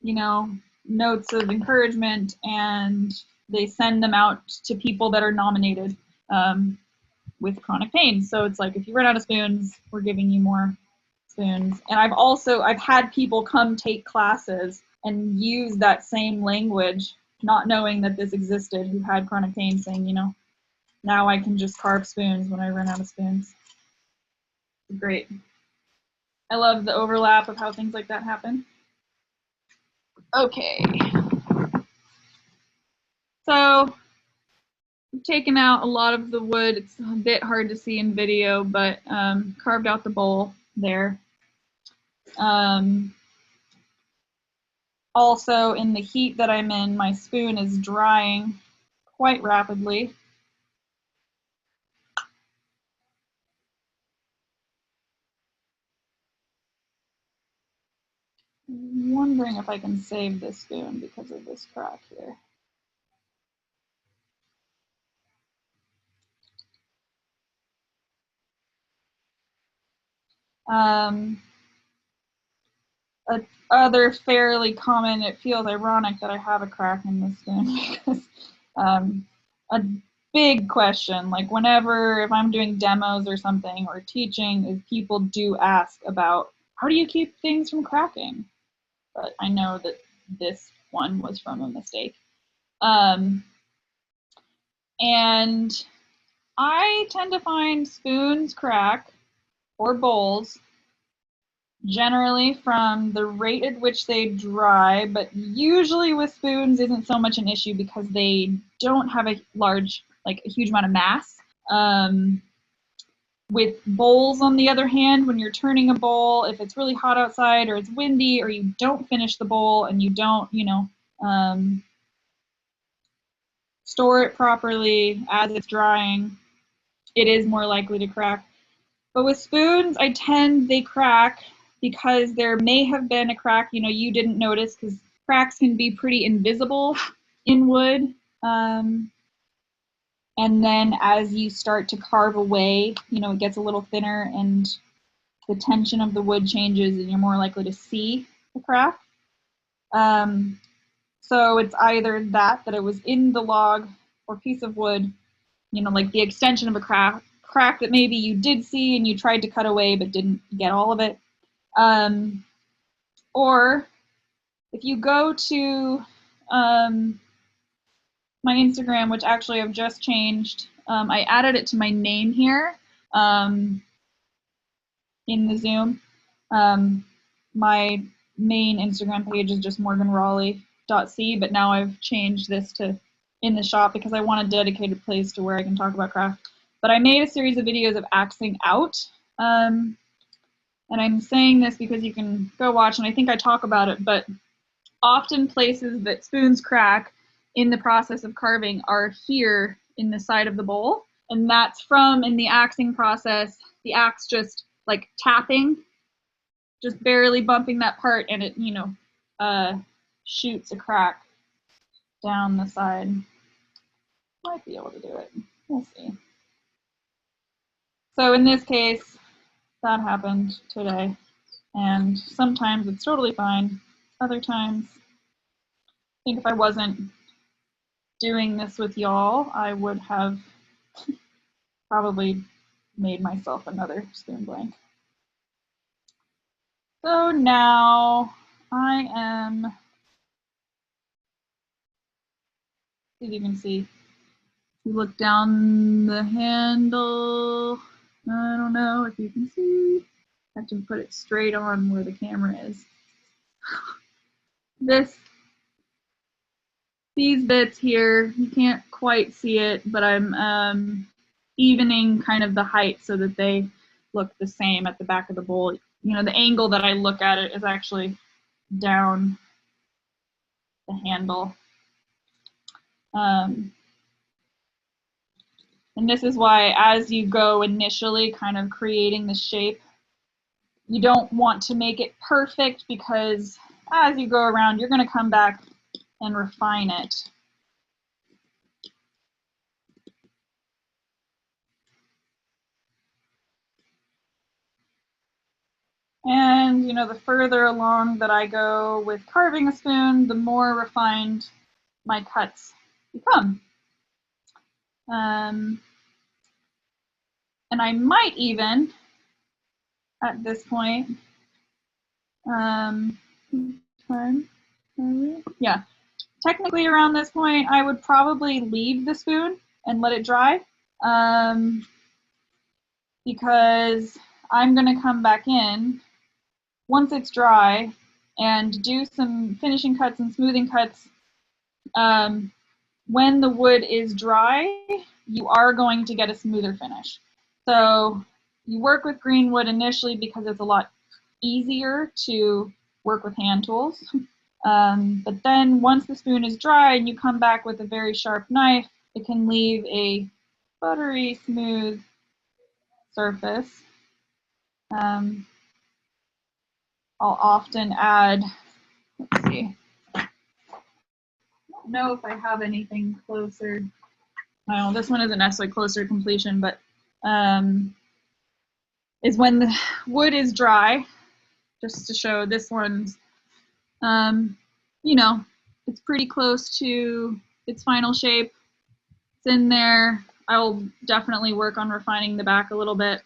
you know, notes of encouragement, and they send them out to people that are nominated with chronic pain. So it's like, if you run out of spoons, we're giving you more spoons. And I've had people come take classes and use that same language, not knowing that this existed, who had chronic pain, saying, you know, now I can just carve spoons when I run out of spoons. Great. I love the overlap of how things like that happen. Okay. So I've taken out a lot of the wood. It's a bit hard to see in video, but carved out the bowl there. Also, in the heat that I'm in, my spoon is drying quite rapidly. I'm wondering if I can save this spoon because of this crack here. Other fairly common, it feels ironic that I have a crack in this spoon because a big question, like whenever, if I'm doing demos or something or teaching, is people do ask about how do you keep things from cracking? But I know that this one was from a mistake. And I tend to find spoons crack, or bowls, generally from the rate at which they dry, but usually with spoons isn't so much an issue because they don't have a large, like a huge amount of mass. With bowls, on the other hand, when you're turning a bowl, if it's really hot outside or it's windy or you don't finish the bowl and you don't, you know, store it properly as it's drying, it is more likely to crack. But with spoons, they crack because there may have been a crack, you know, you didn't notice, because cracks can be pretty invisible in wood. And then as you start to carve away, you know, it gets a little thinner and the tension of the wood changes and you're more likely to see the crack. So it's either that it was in the log or piece of wood, you know, like the extension of a crack that maybe you did see and you tried to cut away but didn't get all of it. Or if you go to my Instagram, which actually I've just changed, I added it to my name here in the Zoom. My main Instagram page is just morganraleigh.c, but now I've changed this to in the shop because I want a dedicated place to where I can talk about craft. But I made a series of videos of axing out. And I'm saying this because you can go watch, and I think I talk about it, but often places that spoons crack in the process of carving are here in the side of the bowl. And that's from, in the axing process, the axe just like tapping, just barely bumping that part, and it, you know, shoots a crack down the side. Might be able to do it. We'll see. So in this case, that happened today. And sometimes it's totally fine. Other times, I think if I wasn't doing this with y'all, I would have probably made myself another spoon blank. So now I am, see if you can see, you look down the handle, I don't know if you can see, I have to put it straight on where the camera is. These bits here, you can't quite see it, but I'm evening kind of the height so that they look the same at the back of the bowl. You know, the angle that I look at it is actually down the handle. And this is why, as you go initially kind of creating the shape, you don't want to make it perfect, because as you go around, you're going to come back and refine it. And, you know, the further along that I go with carving a spoon, the more refined my cuts become. And I might even, at this point, yeah, technically around this point, I would probably leave the spoon and let it dry, because I'm going to come back in once it's dry and do some finishing cuts and smoothing cuts. When the wood is dry, you are going to get a smoother finish. So you work with green wood initially because it's a lot easier to work with hand tools. But then once the spoon is dry and you come back with a very sharp knife, it can leave a buttery smooth surface. I'll often add, let's see, I don't know if I have anything closer. No, this one isn't necessarily closer to completion, but is when the wood is dry, just to show this one's, you know, it's pretty close to its final shape. It's in there. I'll definitely work on refining the back a little bit.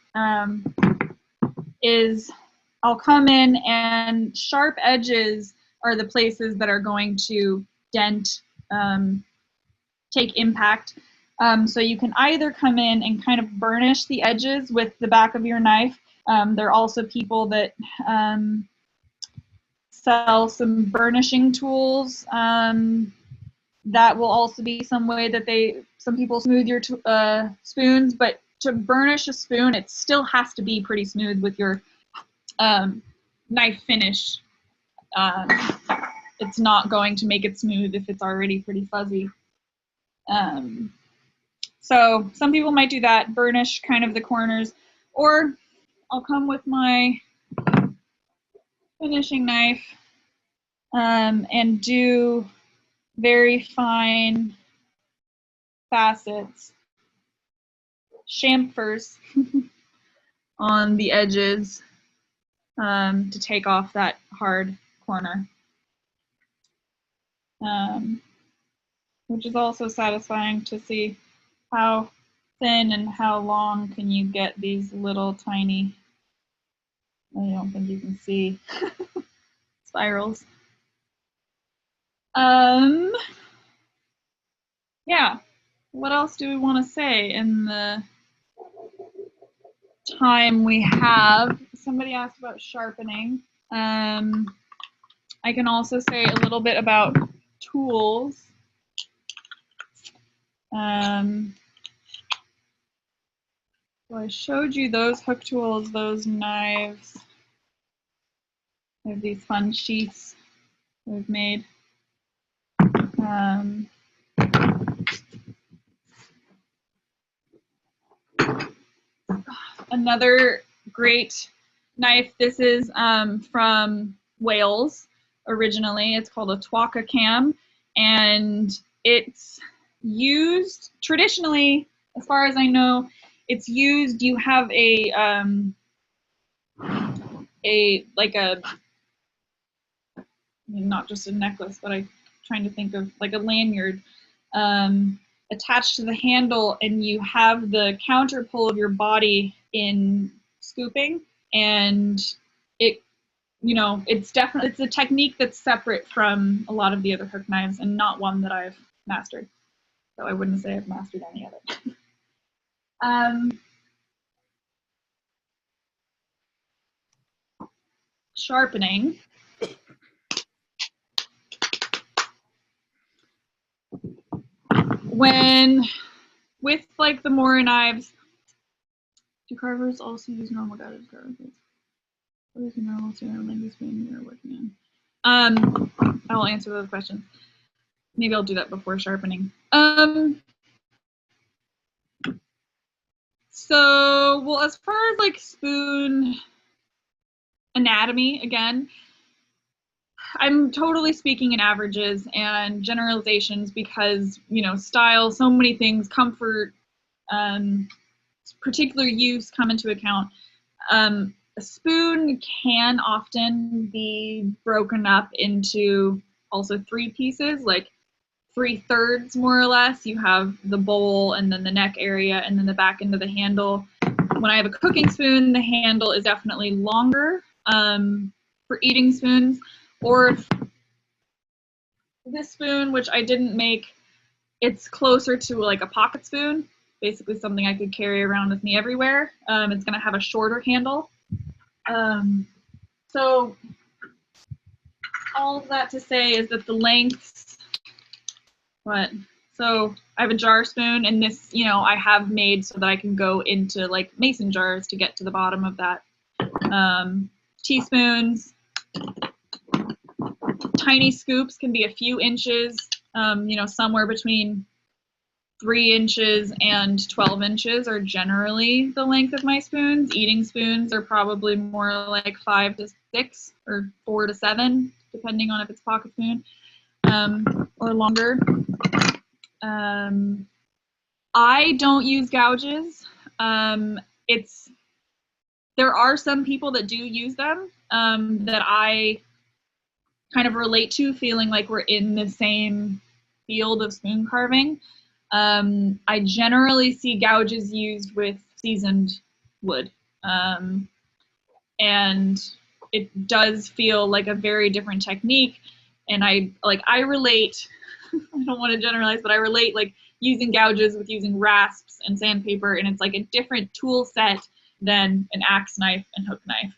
I'll come in, and sharp edges are the places that are going to dent, take impact. So you can either come in and kind of burnish the edges with the back of your knife. There are also people that sell some burnishing tools. That will also be some way that some people smooth your spoons, but to burnish a spoon, it still has to be pretty smooth with your knife finish. It's not going to make it smooth if it's already pretty fuzzy. So some people might do that, burnish kind of the corners, or I'll come with my finishing knife and do very fine facets, chamfers on the edges to take off that hard corner, which is also satisfying to see how thin and how long can you get these little tiny, I don't think you can see, spirals. Yeah, what else do we want to say in the time we have? Somebody asked about sharpening. I can also say a little bit about tools. So I showed you those hook tools, those knives. I have these fun sheaths we've made. Another great knife, this is from Wales originally. It's called a Twaka cam, and it's used traditionally, as far as I know, it's used, you have not just a necklace, but I'm trying to think of like a lanyard attached to the handle, and you have the counter pull of your body in scooping, and it, it's a technique that's separate from a lot of the other hook knives and not one that I've mastered. So I wouldn't say I've mastered any of it. Sharpening. When with like the Mora knives, do carvers also use normal guided carving? What is the normal language you're working on? I'll answer those questions. Maybe I'll do that before sharpening. So, well, as far as like spoon anatomy, again, I'm totally speaking in averages and generalizations because, style, so many things, comfort, particular use come into account. A spoon can often be broken up into also 3 pieces, like 3/3 more or less. You have the bowl and then the neck area and then the back end of the handle. When I have a cooking spoon, the handle is definitely longer for eating spoons. Or this spoon, which I didn't make, it's closer to like a pocket spoon, basically something I could carry around with me everywhere. It's going to have a shorter handle. So all of that to say is that the lengths, so I have a jar spoon, and this, I have made so that I can go into like mason jars to get to the bottom of that. Teaspoons, tiny scoops can be a few inches, somewhere between 3 inches and 12 inches are generally the length of my spoons. Eating spoons are probably more like 5 to 6 or 4 to 7, depending on if it's pocket spoon or longer. I don't use gouges. There are some people that do use them that I kind of relate to, feeling like we're in the same field of spoon carving. I generally see gouges used with seasoned wood. And it does feel like a very different technique. And I relate, I don't want to generalize, but I relate like using gouges with using rasps and sandpaper, and it's like a different tool set than an axe knife and hook knife.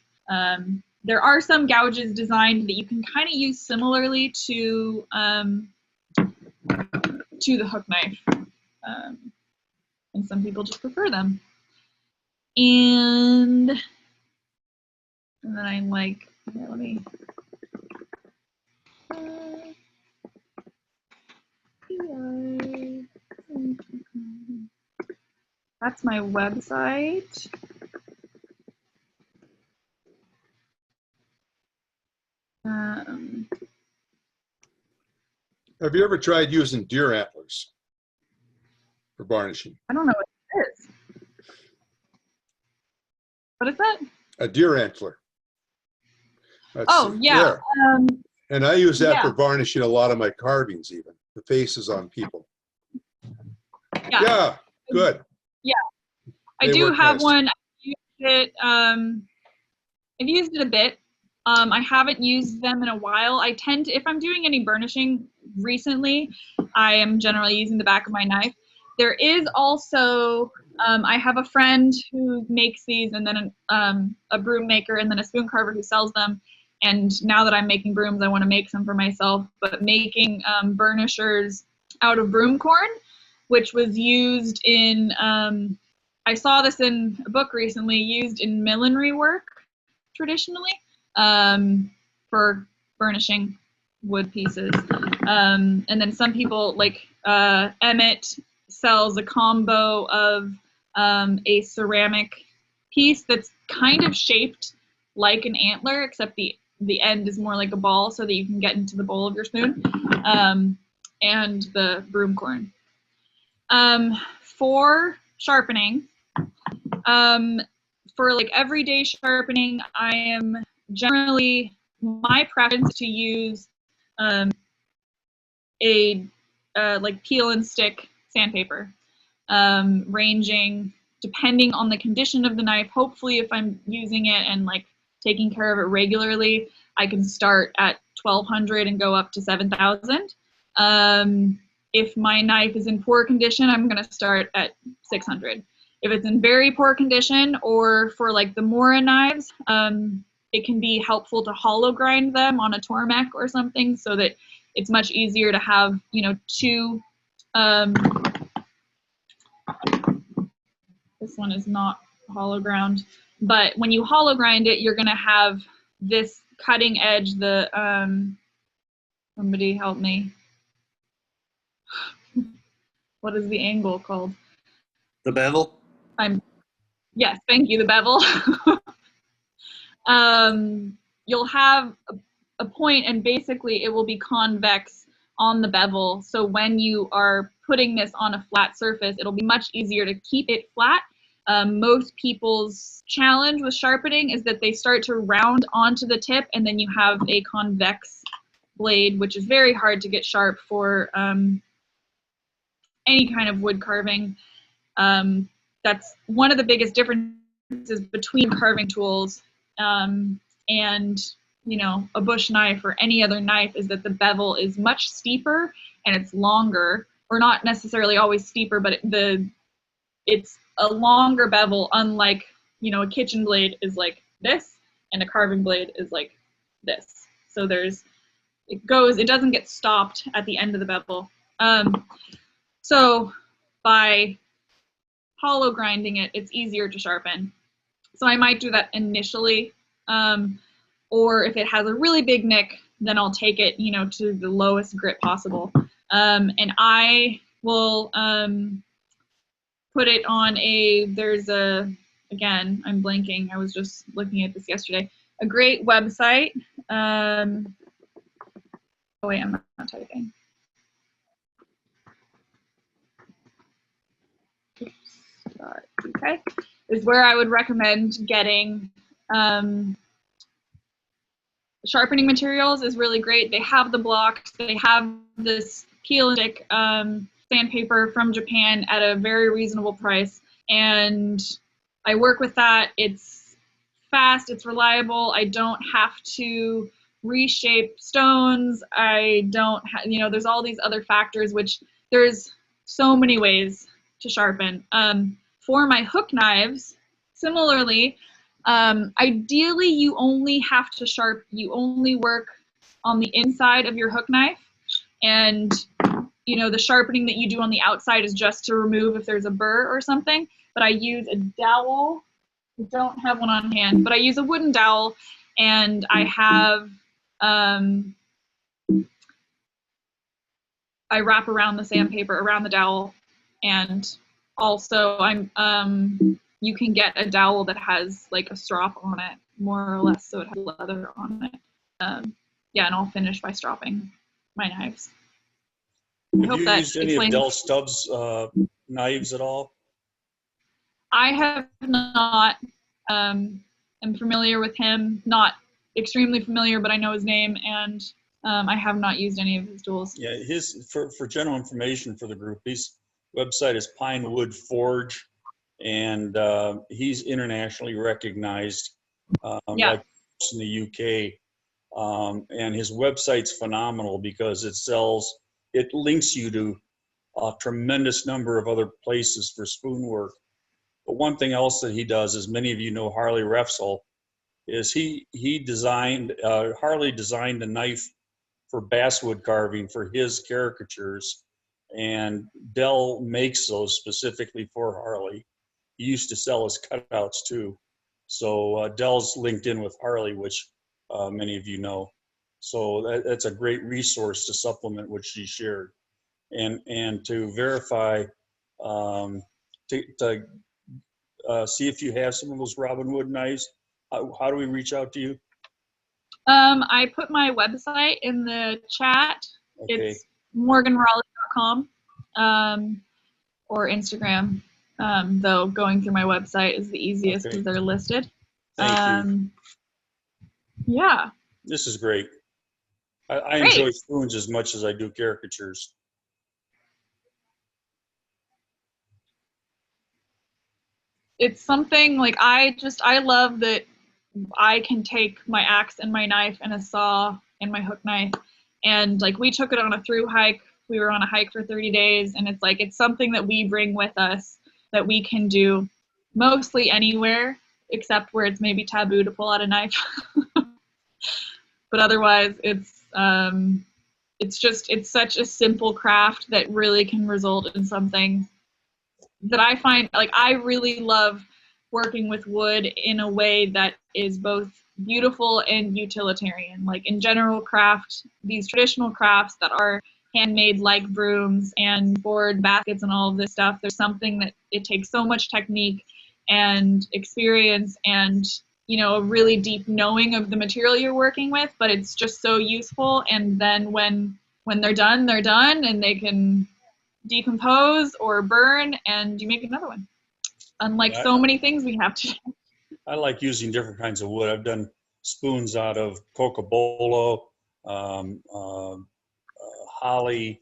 There are some gouges designed that you can kind of use similarly to the hook knife, and some people just prefer them. And then I'm like, here, let me. That's my website. Have you ever tried using deer antlers for varnishing? I don't know what it is. What is that? A deer antler. Oh, yeah. And I use that yeah. for varnishing a lot of my carvings, even the faces on people. Yeah. Yeah, good. Yeah, I They do work have nice. one. I've used it a bit. I haven't used them in a while. I tend to, if I'm doing any burnishing recently, I am generally using the back of my knife. There is also, I have a friend who makes these, and then a broom maker, and then a spoon carver who sells them. And now that I'm making brooms, I want to make some for myself. But making burnishers out of broom corn, which was used in, I saw this in a book recently, used in millinery work traditionally for burnishing wood pieces. And then some people, like Emmett, sells a combo of a ceramic piece that's kind of shaped like an antler, except the end is more like a ball so that you can get into the bowl of your spoon, and the broom corn. For sharpening, for like everyday sharpening, I am generally, my preference to use a like peel and stick sandpaper, ranging depending on the condition of the knife. Hopefully, if I'm using it and like taking care of it regularly, I can start at 1200 and go up to 7000. If my knife is in poor condition, I'm going to start at 600. If it's in very poor condition, or for like the Mora knives, it can be helpful to hollow grind them on a Tormek or something, so that it's much easier to have, you know, two. This one is not hollow ground, but when you hollow grind it, you're going to have this cutting edge. The somebody help me. What is the angle called? The bevel? Yes, thank you, the bevel. You'll have a point, and basically it will be convex on the bevel. So when you are putting this on a flat surface, it'll be much easier to keep it flat. Most people's challenge with sharpening is that they start to round onto the tip, and then you have a convex blade, which is very hard to get sharp for any kind of wood carving. That's one of the biggest differences between carving tools and, you know, a bush knife or any other knife, is that the bevel is much steeper and it's longer, or not necessarily always steeper, but it's a longer bevel, unlike, you know, a kitchen blade is like this and a carving blade is like this. So it doesn't get stopped at the end of the bevel. So by hollow grinding it, it's easier to sharpen. So I might do that initially, or if it has a really big nick, then I'll take it, you know, to the lowest grit possible. And I will put it on again, I'm blanking, I was just looking at this yesterday, a great website. Oh wait, I'm not typing. Okay, is where I would recommend getting sharpening materials. Is really great. They have the blocks. They have this peel and stick sandpaper from Japan at a very reasonable price, and I work with that. It's fast. It's reliable. I don't have to reshape stones. I don't have, you know, there's all these other factors, which there's so many ways to sharpen. For my hook knives, similarly, ideally you only have to you only work on the inside of your hook knife, and you know, the sharpening that you do on the outside is just to remove if there's a burr or something. But I use a dowel. I don't have one on hand, but I use a wooden dowel, and I have I wrap around the sandpaper around the dowel, and also you can get a dowel that has like a strop on it, more or less, so it has leather on it. Yeah, and I'll finish by stropping my knives. I Have hope you that used any of explains. Del Stubbs knives at all? I have not. I'm familiar with him, not extremely familiar, but I know his name, and I have not used any of his tools. Yeah, for general information for the group, his website is Pinewood Forge, and he's internationally recognized, Yeah. like in the UK. And his website's phenomenal because it links you to a tremendous number of other places for spoon work. But one thing else that he does, as many of you know, Harley Refsel, is Harley designed a knife for basswood carving for his caricatures, and Dell makes those specifically for Harley. He used to sell his cutouts too. So Dell's linked in with Harley, which many of you know. So that's a great resource to supplement what she shared. And to verify, to see if you have some of those Robin Wood knives, how do we reach out to you? I put my website in the chat. Okay. It's morganraleigh.com, or Instagram. Though going through my website is the easiest because they're listed. Thank you. Yeah. This is great. I Great. enjoy spoons as much as I do caricatures. It's something like I love that I can take my axe and my knife and a saw and my hook knife, and like we took it on a through hike. We were on a hike for 30 days, and it's something that we bring with us that we can do mostly anywhere except where it's maybe taboo to pull out a knife. But otherwise, it's such a simple craft that really can result in something that I find, like, I really love working with wood in a way that is both beautiful and utilitarian. Like in general craft, these traditional crafts that are handmade, like brooms and board baskets and all of this stuff, there's something that it takes so much technique and experience and, you know, a really deep knowing of the material you're working with, but it's just so useful. And then when they're done, and they can decompose or burn, and you make another one. Unlike so many things we have to do. I like using different kinds of wood. I've done spoons out of cocobolo, holly,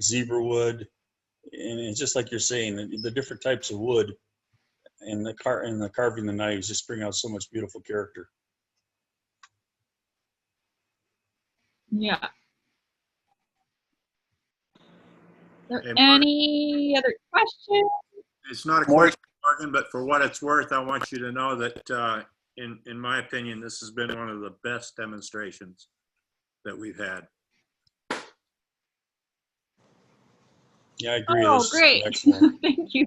zebra wood, and it's just like you're saying, the different types of wood and the carving the knives just bring out so much beautiful character. Yeah. Are there any other questions? It's not a question, Morgan, but for what it's worth, I want you to know that, in my opinion, this has been one of the best demonstrations that we've had. Yeah, I agree. Oh, This great. is excellent. Thank you.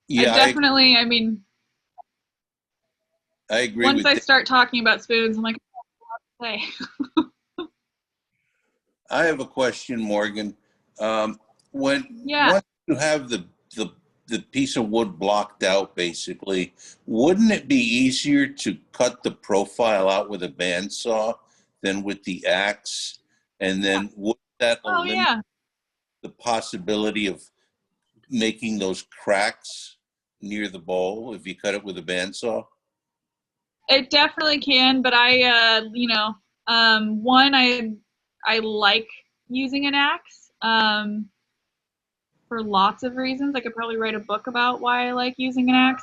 Yeah, I definitely, I mean, I agree once with I that. start talking about spoons, I'm like, oh, I have to say. I have a question, Morgan. Once you have the piece of wood blocked out, basically, wouldn't it be easier to cut the profile out with a bandsaw than with the axe? And then would that eliminate the possibility of making those cracks near the bowl if you cut it with a bandsaw? It definitely can, but I, one, I like using an axe for lots of reasons. I could probably write a book about why I like using an axe.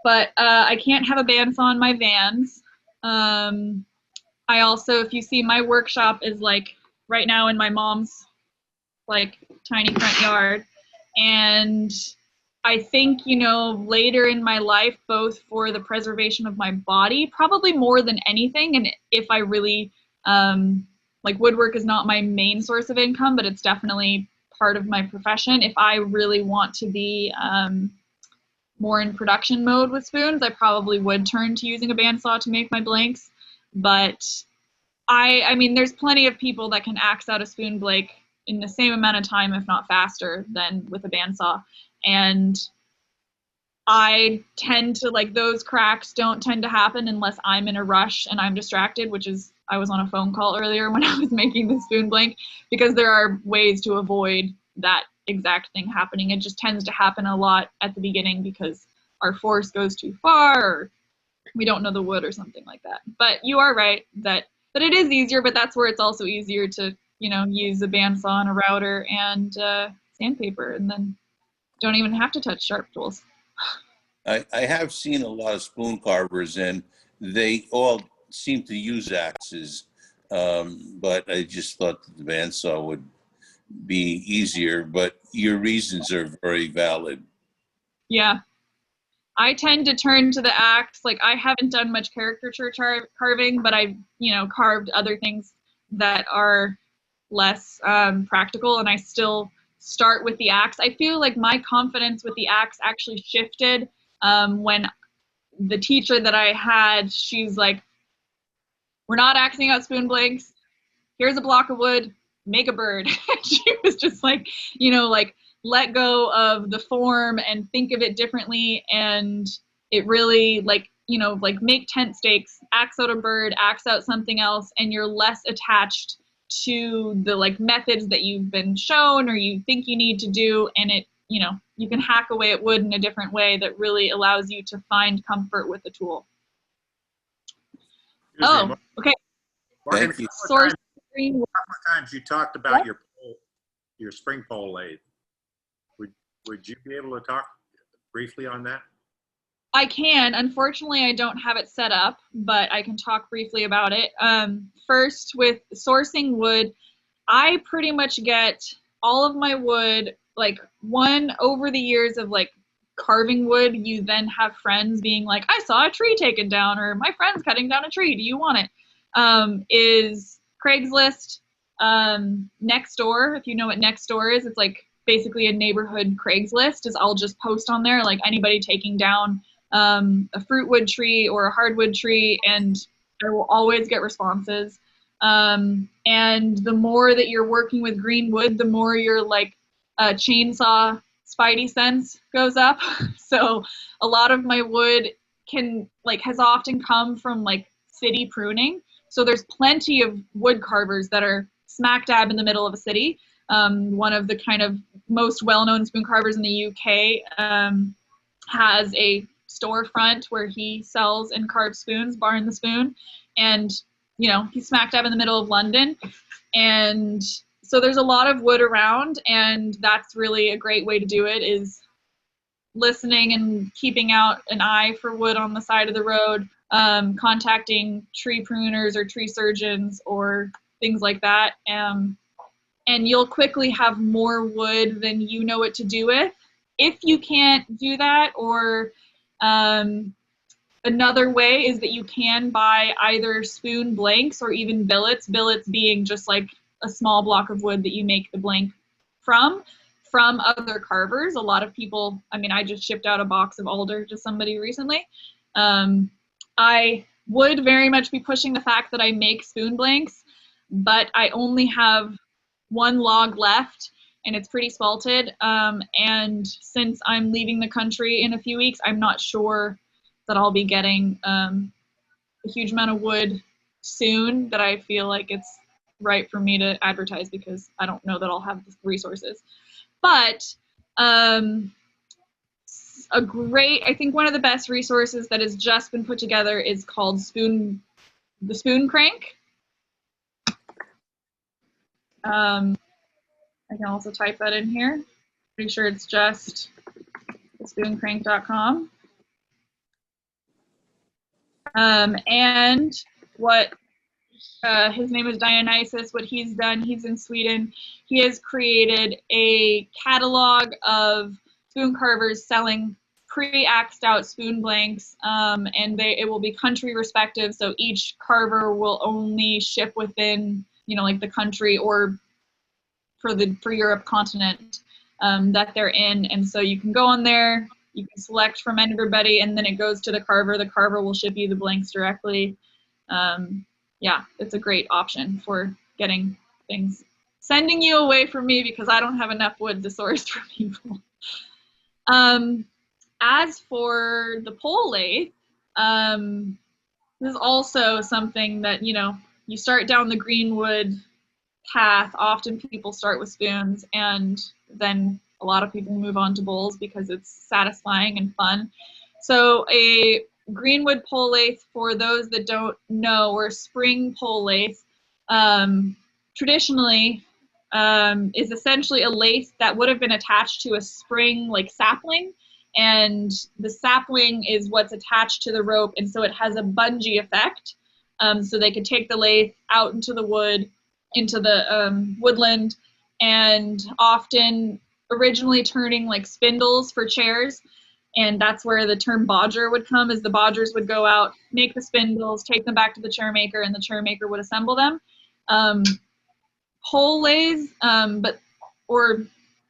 But I can't have a bandsaw in my Vans. I also, if you see, my workshop is like right now in my mom's like tiny front yard, and I think, you know, later in my life, both for the preservation of my body, probably more than anything, and if I really, like woodwork is not my main source of income, but it's definitely part of my profession. If I really want to be more in production mode with spoons, I probably would turn to using a bandsaw to make my blanks. But I mean, there's plenty of people that can axe out a spoon blade in the same amount of time, if not faster, than with a bandsaw. And I tend to, like, those cracks don't tend to happen unless I'm in a rush and I'm distracted, which is, I was on a phone call earlier when I was making the spoon blank, because there are ways to avoid that exact thing happening. It just tends to happen a lot at the beginning because our force goes too far, or we don't know the wood or something like that. But you are right that it is easier, but that's where it's also easier to, you know, use a bandsaw and a router and sandpaper, and then don't even have to touch sharp tools. I have seen a lot of spoon carvers, and they all seem to use axes, but I just thought that the bandsaw would be easier, but your reasons are very valid. Yeah. I tend to turn to the axe. Like, I haven't done much caricature carving, but I've, you know, carved other things that are less practical, and I still start with the axe. I feel like my confidence with the axe actually shifted when the teacher that I had, she's like, we're not axing out spoon blanks. Here's a block of wood, make a bird. She was just like, you know, like, let go of the form and think of it differently. And it really, like, you know, like, make tent stakes, axe out a bird, axe out something else, and you're less attached to the, like, methods that you've been shown or you think you need to do. And it, you know, you can hack away at wood in a different way that really allows you to find comfort with the tool. Excuse me, Oh, okay. Morgan, Thank you. Source a couple of times you talked about your spring pole lathe. Would you be able to talk briefly on that? I can. Unfortunately, I don't have it set up, but I can talk briefly about it. First, with sourcing wood, I pretty much get all of my wood, like, over the years of, like, carving wood, you then have friends being like, I saw a tree taken down, or my friend's cutting down a tree, do you want it? Is Craigslist, Nextdoor. If you know what Nextdoor is, it's like basically a neighborhood Craigslist. Is I'll just post on there, like, anybody taking down a fruitwood tree or a hardwood tree, and I will always get responses. And the more that you're working with green wood, the more your, like, chainsaw spidey sense goes up. So a lot of my wood has often come from, like, city pruning. So there's plenty of wood carvers that are smack dab in the middle of a city. One of the kind of most well-known spoon carvers in the UK has a storefront where he sells and carves spoons, Bar in the Spoon. And, you know, he's smack dab in the middle of London. And so there's a lot of wood around, and that's really a great way to do it, is listening and keeping out an eye for wood on the side of the road, contacting tree pruners or tree surgeons or things like that. And you'll quickly have more wood than you know what to do with. If you can't do that, or another way is that you can buy either spoon blanks or even billets, billets being just like a small block of wood that you make the blank from other carvers. A lot of people, I mean, I just shipped out a box of alder to somebody recently. I would very much be pushing the fact that I make spoon blanks, but I only have one log left, and it's pretty spalted. And since I'm leaving the country in a few weeks, I'm not sure that I'll be getting a huge amount of wood soon that I feel like it's right for me to advertise, because I don't know that I'll have the resources. But I think one of the best resources that has just been put together is called the Spoon Crank. I can also type that in here. Pretty sure it's just thespooncrank.com. And what his name is Dionysus. What he's done, he's in Sweden. He has created a catalog of spoon carvers selling pre-axed out spoon blanks, and it will be country respective. So each carver will only ship within, you know, like the country or for Europe continent that they're in. And so you can go on there, you can select from everybody, and then it goes to the carver. The carver will ship you the blanks directly. Yeah, it's a great option for getting things, sending you away from me because I don't have enough wood to source for people. As for the pole lathe, this is also something that, you know, you start down the greenwood path. Often people start with spoons, and then a lot of people move on to bowls because it's satisfying and fun. So a greenwood pole lathe, for those that don't know, or spring pole lathe, traditionally is essentially a lathe that would have been attached to a spring like sapling, and the sapling is what's attached to the rope, and so it has a bungee effect. So they could take the lathe out into the wood, into the woodland, and often originally turning like spindles for chairs. And that's where the term bodger would come, is the bodgers would go out, make the spindles, take them back to the chair maker, and the chair maker would assemble them. Pole lathes,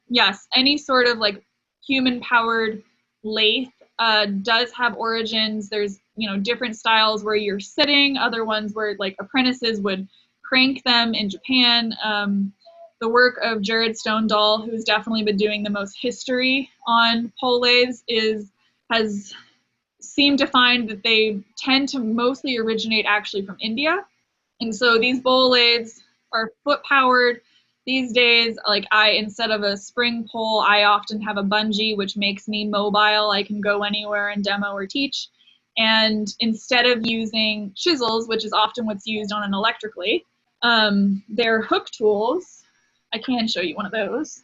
yes, any sort of like human powered lathe does have origins. There's, you know, different styles where you're sitting, other ones where like apprentices would crank them in Japan. The work of Jared Stonedahl, who's definitely been doing the most history on pole lathes, has seemed to find that they tend to mostly originate actually from India. And so these bowl lathes are foot powered. These days, like instead of a spring pole, I often have a bungee, which makes me mobile. I can go anywhere and demo or teach. And instead of using chisels, which is often what's used on an electric lathe, they're hook tools. I can show you one of those.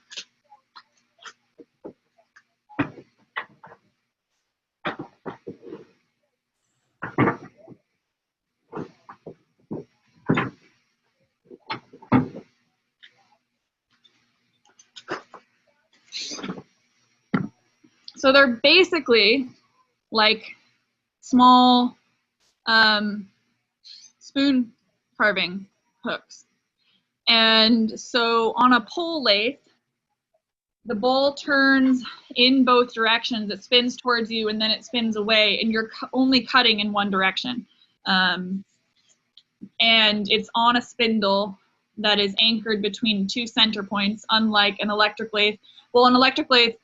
So they're basically like small spoon carving hooks. And so on a pole lathe, the bowl turns in both directions. It spins towards you and then it spins away, and you're only cutting in one direction. And it's on a spindle that is anchored between two center points, unlike an electric lathe. Well, an electric lathe,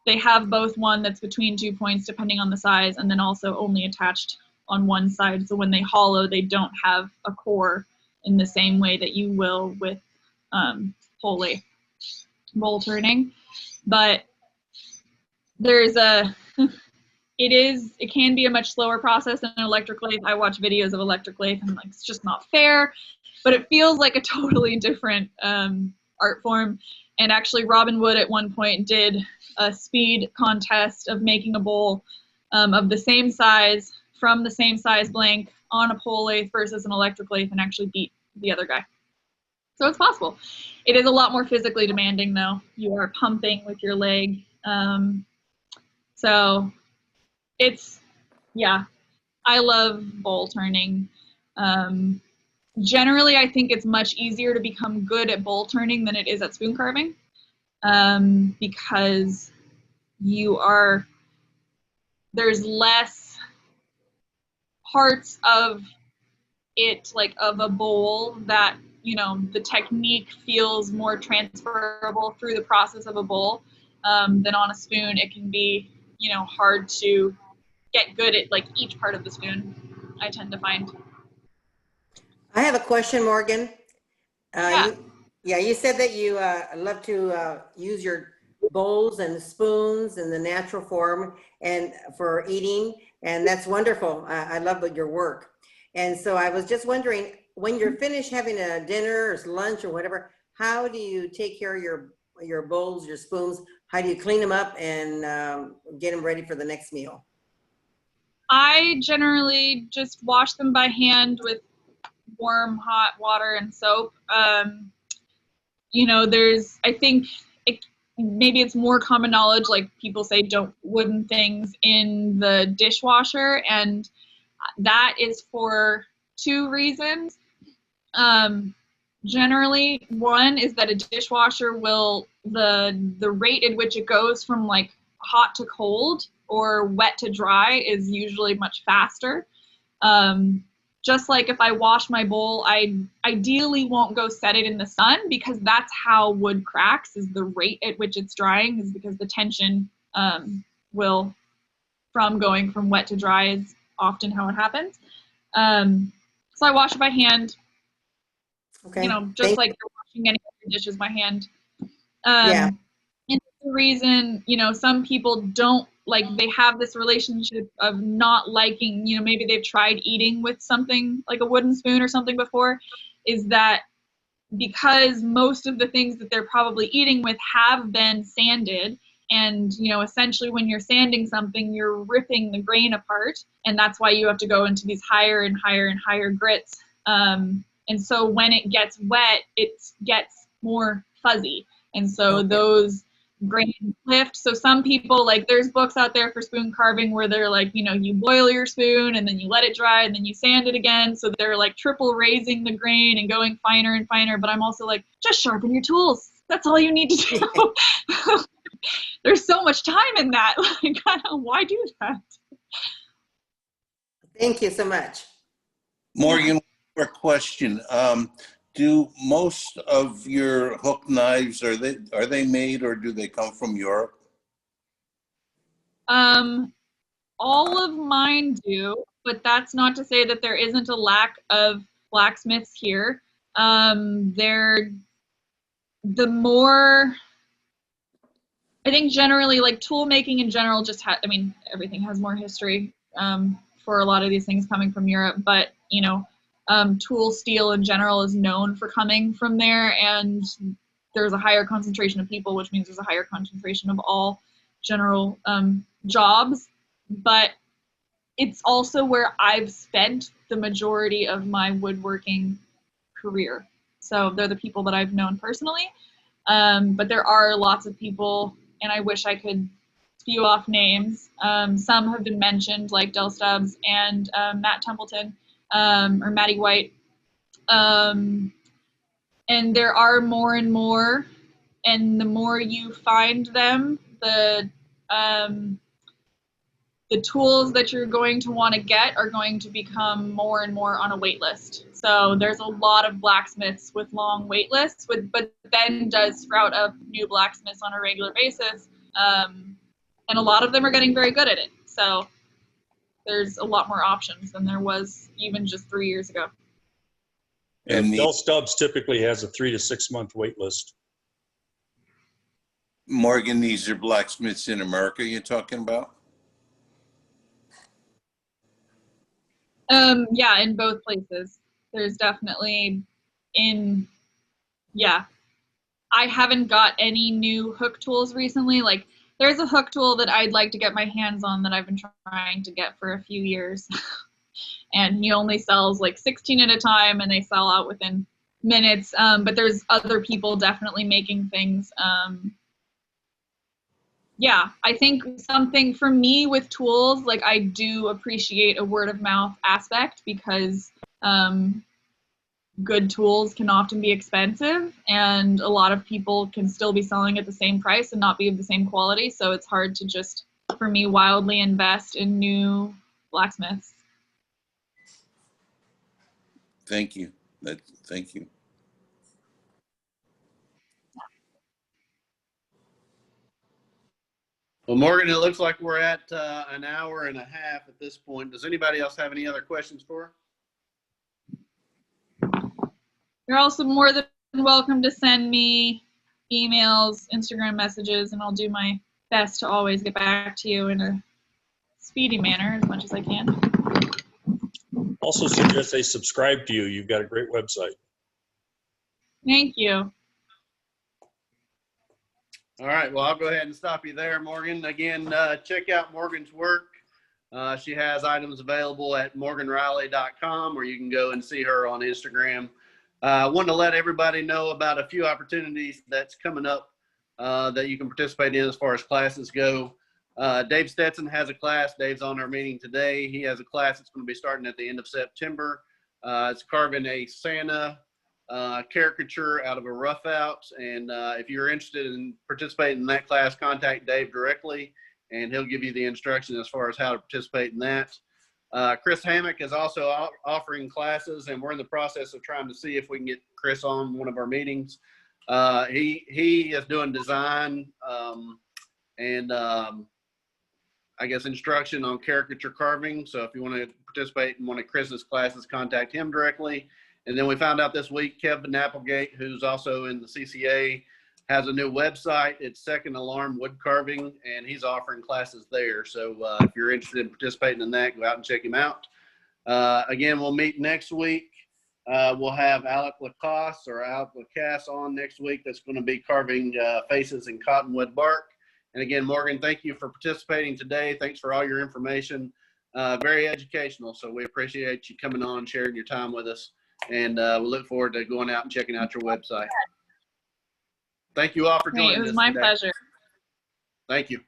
they have both one that's between 2 points depending on the size, and then also only attached on one side. So when they hollow, they don't have a core in the same way that you will with pole lathe bowl turning. But there's it can be a much slower process than an electric lathe. I watch videos of electric lathe and I'm like, it's just not fair, but it feels like a totally different art form. And actually Robin Wood at one point did a speed contest of making a bowl of the same size, from the same size blank, on a pole lathe versus an electric lathe, and actually beat the other guy. So it's possible. It is a lot more physically demanding though. You are pumping with your leg. So it's, yeah, I love bowl turning. Generally, I think it's much easier to become good at bowl turning than it is at spoon carving, because there's less parts of it, like of a bowl, that, you know, the technique feels more transferable through the process of a bowl than on a spoon. It can be, you know, hard to get good at like each part of the spoon, I tend to find. I have a question, Morgan. Yeah. You said that you love to use your bowls and spoons in the natural form and for eating, and that's wonderful. I love your work. And so I was just wondering, when you're finished having a dinner or lunch or whatever, how do you take care of your bowls, your spoons? How do you clean them up and get them ready for the next meal? I generally just wash them by hand with warm, hot water and soap. You know, I think maybe it's more common knowledge, like people say don't wooden things in the dishwasher, and that is for two reasons. Generally, one is that a dishwasher will, the rate at which it goes from like hot to cold or wet to dry is usually much faster. Just like if I wash my bowl, I ideally won't go set it in the sun, because that's how wood cracks, is the rate at which it's drying, is because the tension will from going from wet to dry is often how it happens. So I wash it by hand, Okay. you know, just like you're washing any other dishes by hand. Yeah. And the reason, you know, some people don't like, they have this relationship of not liking, you know, maybe they've tried eating with something like a wooden spoon or something before, is that because most of the things that they're probably eating with have been sanded, and you know, essentially when you're sanding something, you're ripping the grain apart, and that's why you have to go into these higher and higher and higher grits. And so when it gets wet, it gets more fuzzy, and so those grain lift. So some people, like, there's books out there for spoon carving where they're like, you know, you boil your spoon and then you let it dry and then you sand it again. So they're like triple raising the grain and going finer and finer. But I'm also like, just sharpen your tools. That's all you need to do. There's so much time in that. Like, why do that? Thank you so much. Morgan, quick question. Do most of your hook knives, are they made or do they come from Europe? All of mine do, but that's not to say that there isn't a lack of blacksmiths here. The more, I think generally, like, tool making in general just I mean, everything has more history for a lot of these things coming from Europe, but, you know, tool steel in general is known for coming from there, and there's a higher concentration of people, which means there's a higher concentration of all general jobs. But it's also where I've spent the majority of my woodworking career. So they're the people that I've known personally. But there are lots of people, and I wish I could spew off names. Some have been mentioned, like Del Stubbs and Matt Templeton, or Matty White. And there are more and more, and the more you find them, the tools that you're going to want to get are going to become more and more on a wait list. So there's a lot of blacksmiths with long wait lists, but then does sprout up new blacksmiths on a regular basis. And a lot of them are getting very good at it. So there's a lot more options than there was even just 3 years ago. And Del Stubbs typically has a 3 to 6 month wait list. Morgan, these are blacksmiths in America you're talking about? Yeah, in both places. There's definitely yeah. I haven't got any new hook tools recently. Like, there's a hook tool that I'd like to get my hands on that I've been trying to get for a few years. And he only sells like 16 at a time, and they sell out within minutes. But there's other people definitely making things. Yeah, I think something for me with tools, like, I do appreciate a word of mouth aspect, because good tools can often be expensive, and a lot of people can still be selling at the same price and not be of the same quality. So it's hard to just, for me, wildly invest in new blacksmiths. Thank you. Thank you. Well, Morgan, it looks like we're at an hour and a half at this point. Does anybody else have any other questions for her? You're also more than welcome to send me emails, Instagram messages, and I'll do my best to always get back to you in a speedy manner as much as I can. Also suggest they subscribe to you. You've got a great website. Thank you. All right, well, I'll go ahead and stop you there, Morgan. Again, check out Morgan's work. She has items available at morganriley.com, or you can go and see her on Instagram. I wanted to let everybody know about a few opportunities that's coming up that you can participate in as far as classes go. Dave Stetson has a class. Dave's on our meeting today. He has a class that's going to be starting at the end of September. It's carving a Santa caricature out of a rough out. And if you're interested in participating in that class, contact Dave directly, and he'll give you the instructions as far as how to participate in that. Chris Hammock is also offering classes, and we're in the process of trying to see if we can get Chris on one of our meetings. He is doing design and I guess, instruction on caricature carving. So if you want to participate in one of Chris's classes, contact him directly. And then we found out this week, Kevin Applegate, who's also in the CCA, has a new website. It's Second Alarm Wood Carving, and he's offering classes there. So if you're interested in participating in that, go out and check him out. Again, we'll meet next week. We'll have Alec Lacoste or Alec Lacasse on next week. That's going to be carving faces in cottonwood bark. And again, Morgan, thank you for participating today. Thanks for all your information. Very educational. So we appreciate you coming on, sharing your time with us. And we look forward to going out and checking out your website. Thank you all for joining us. It was my today. pleasure. Thank you.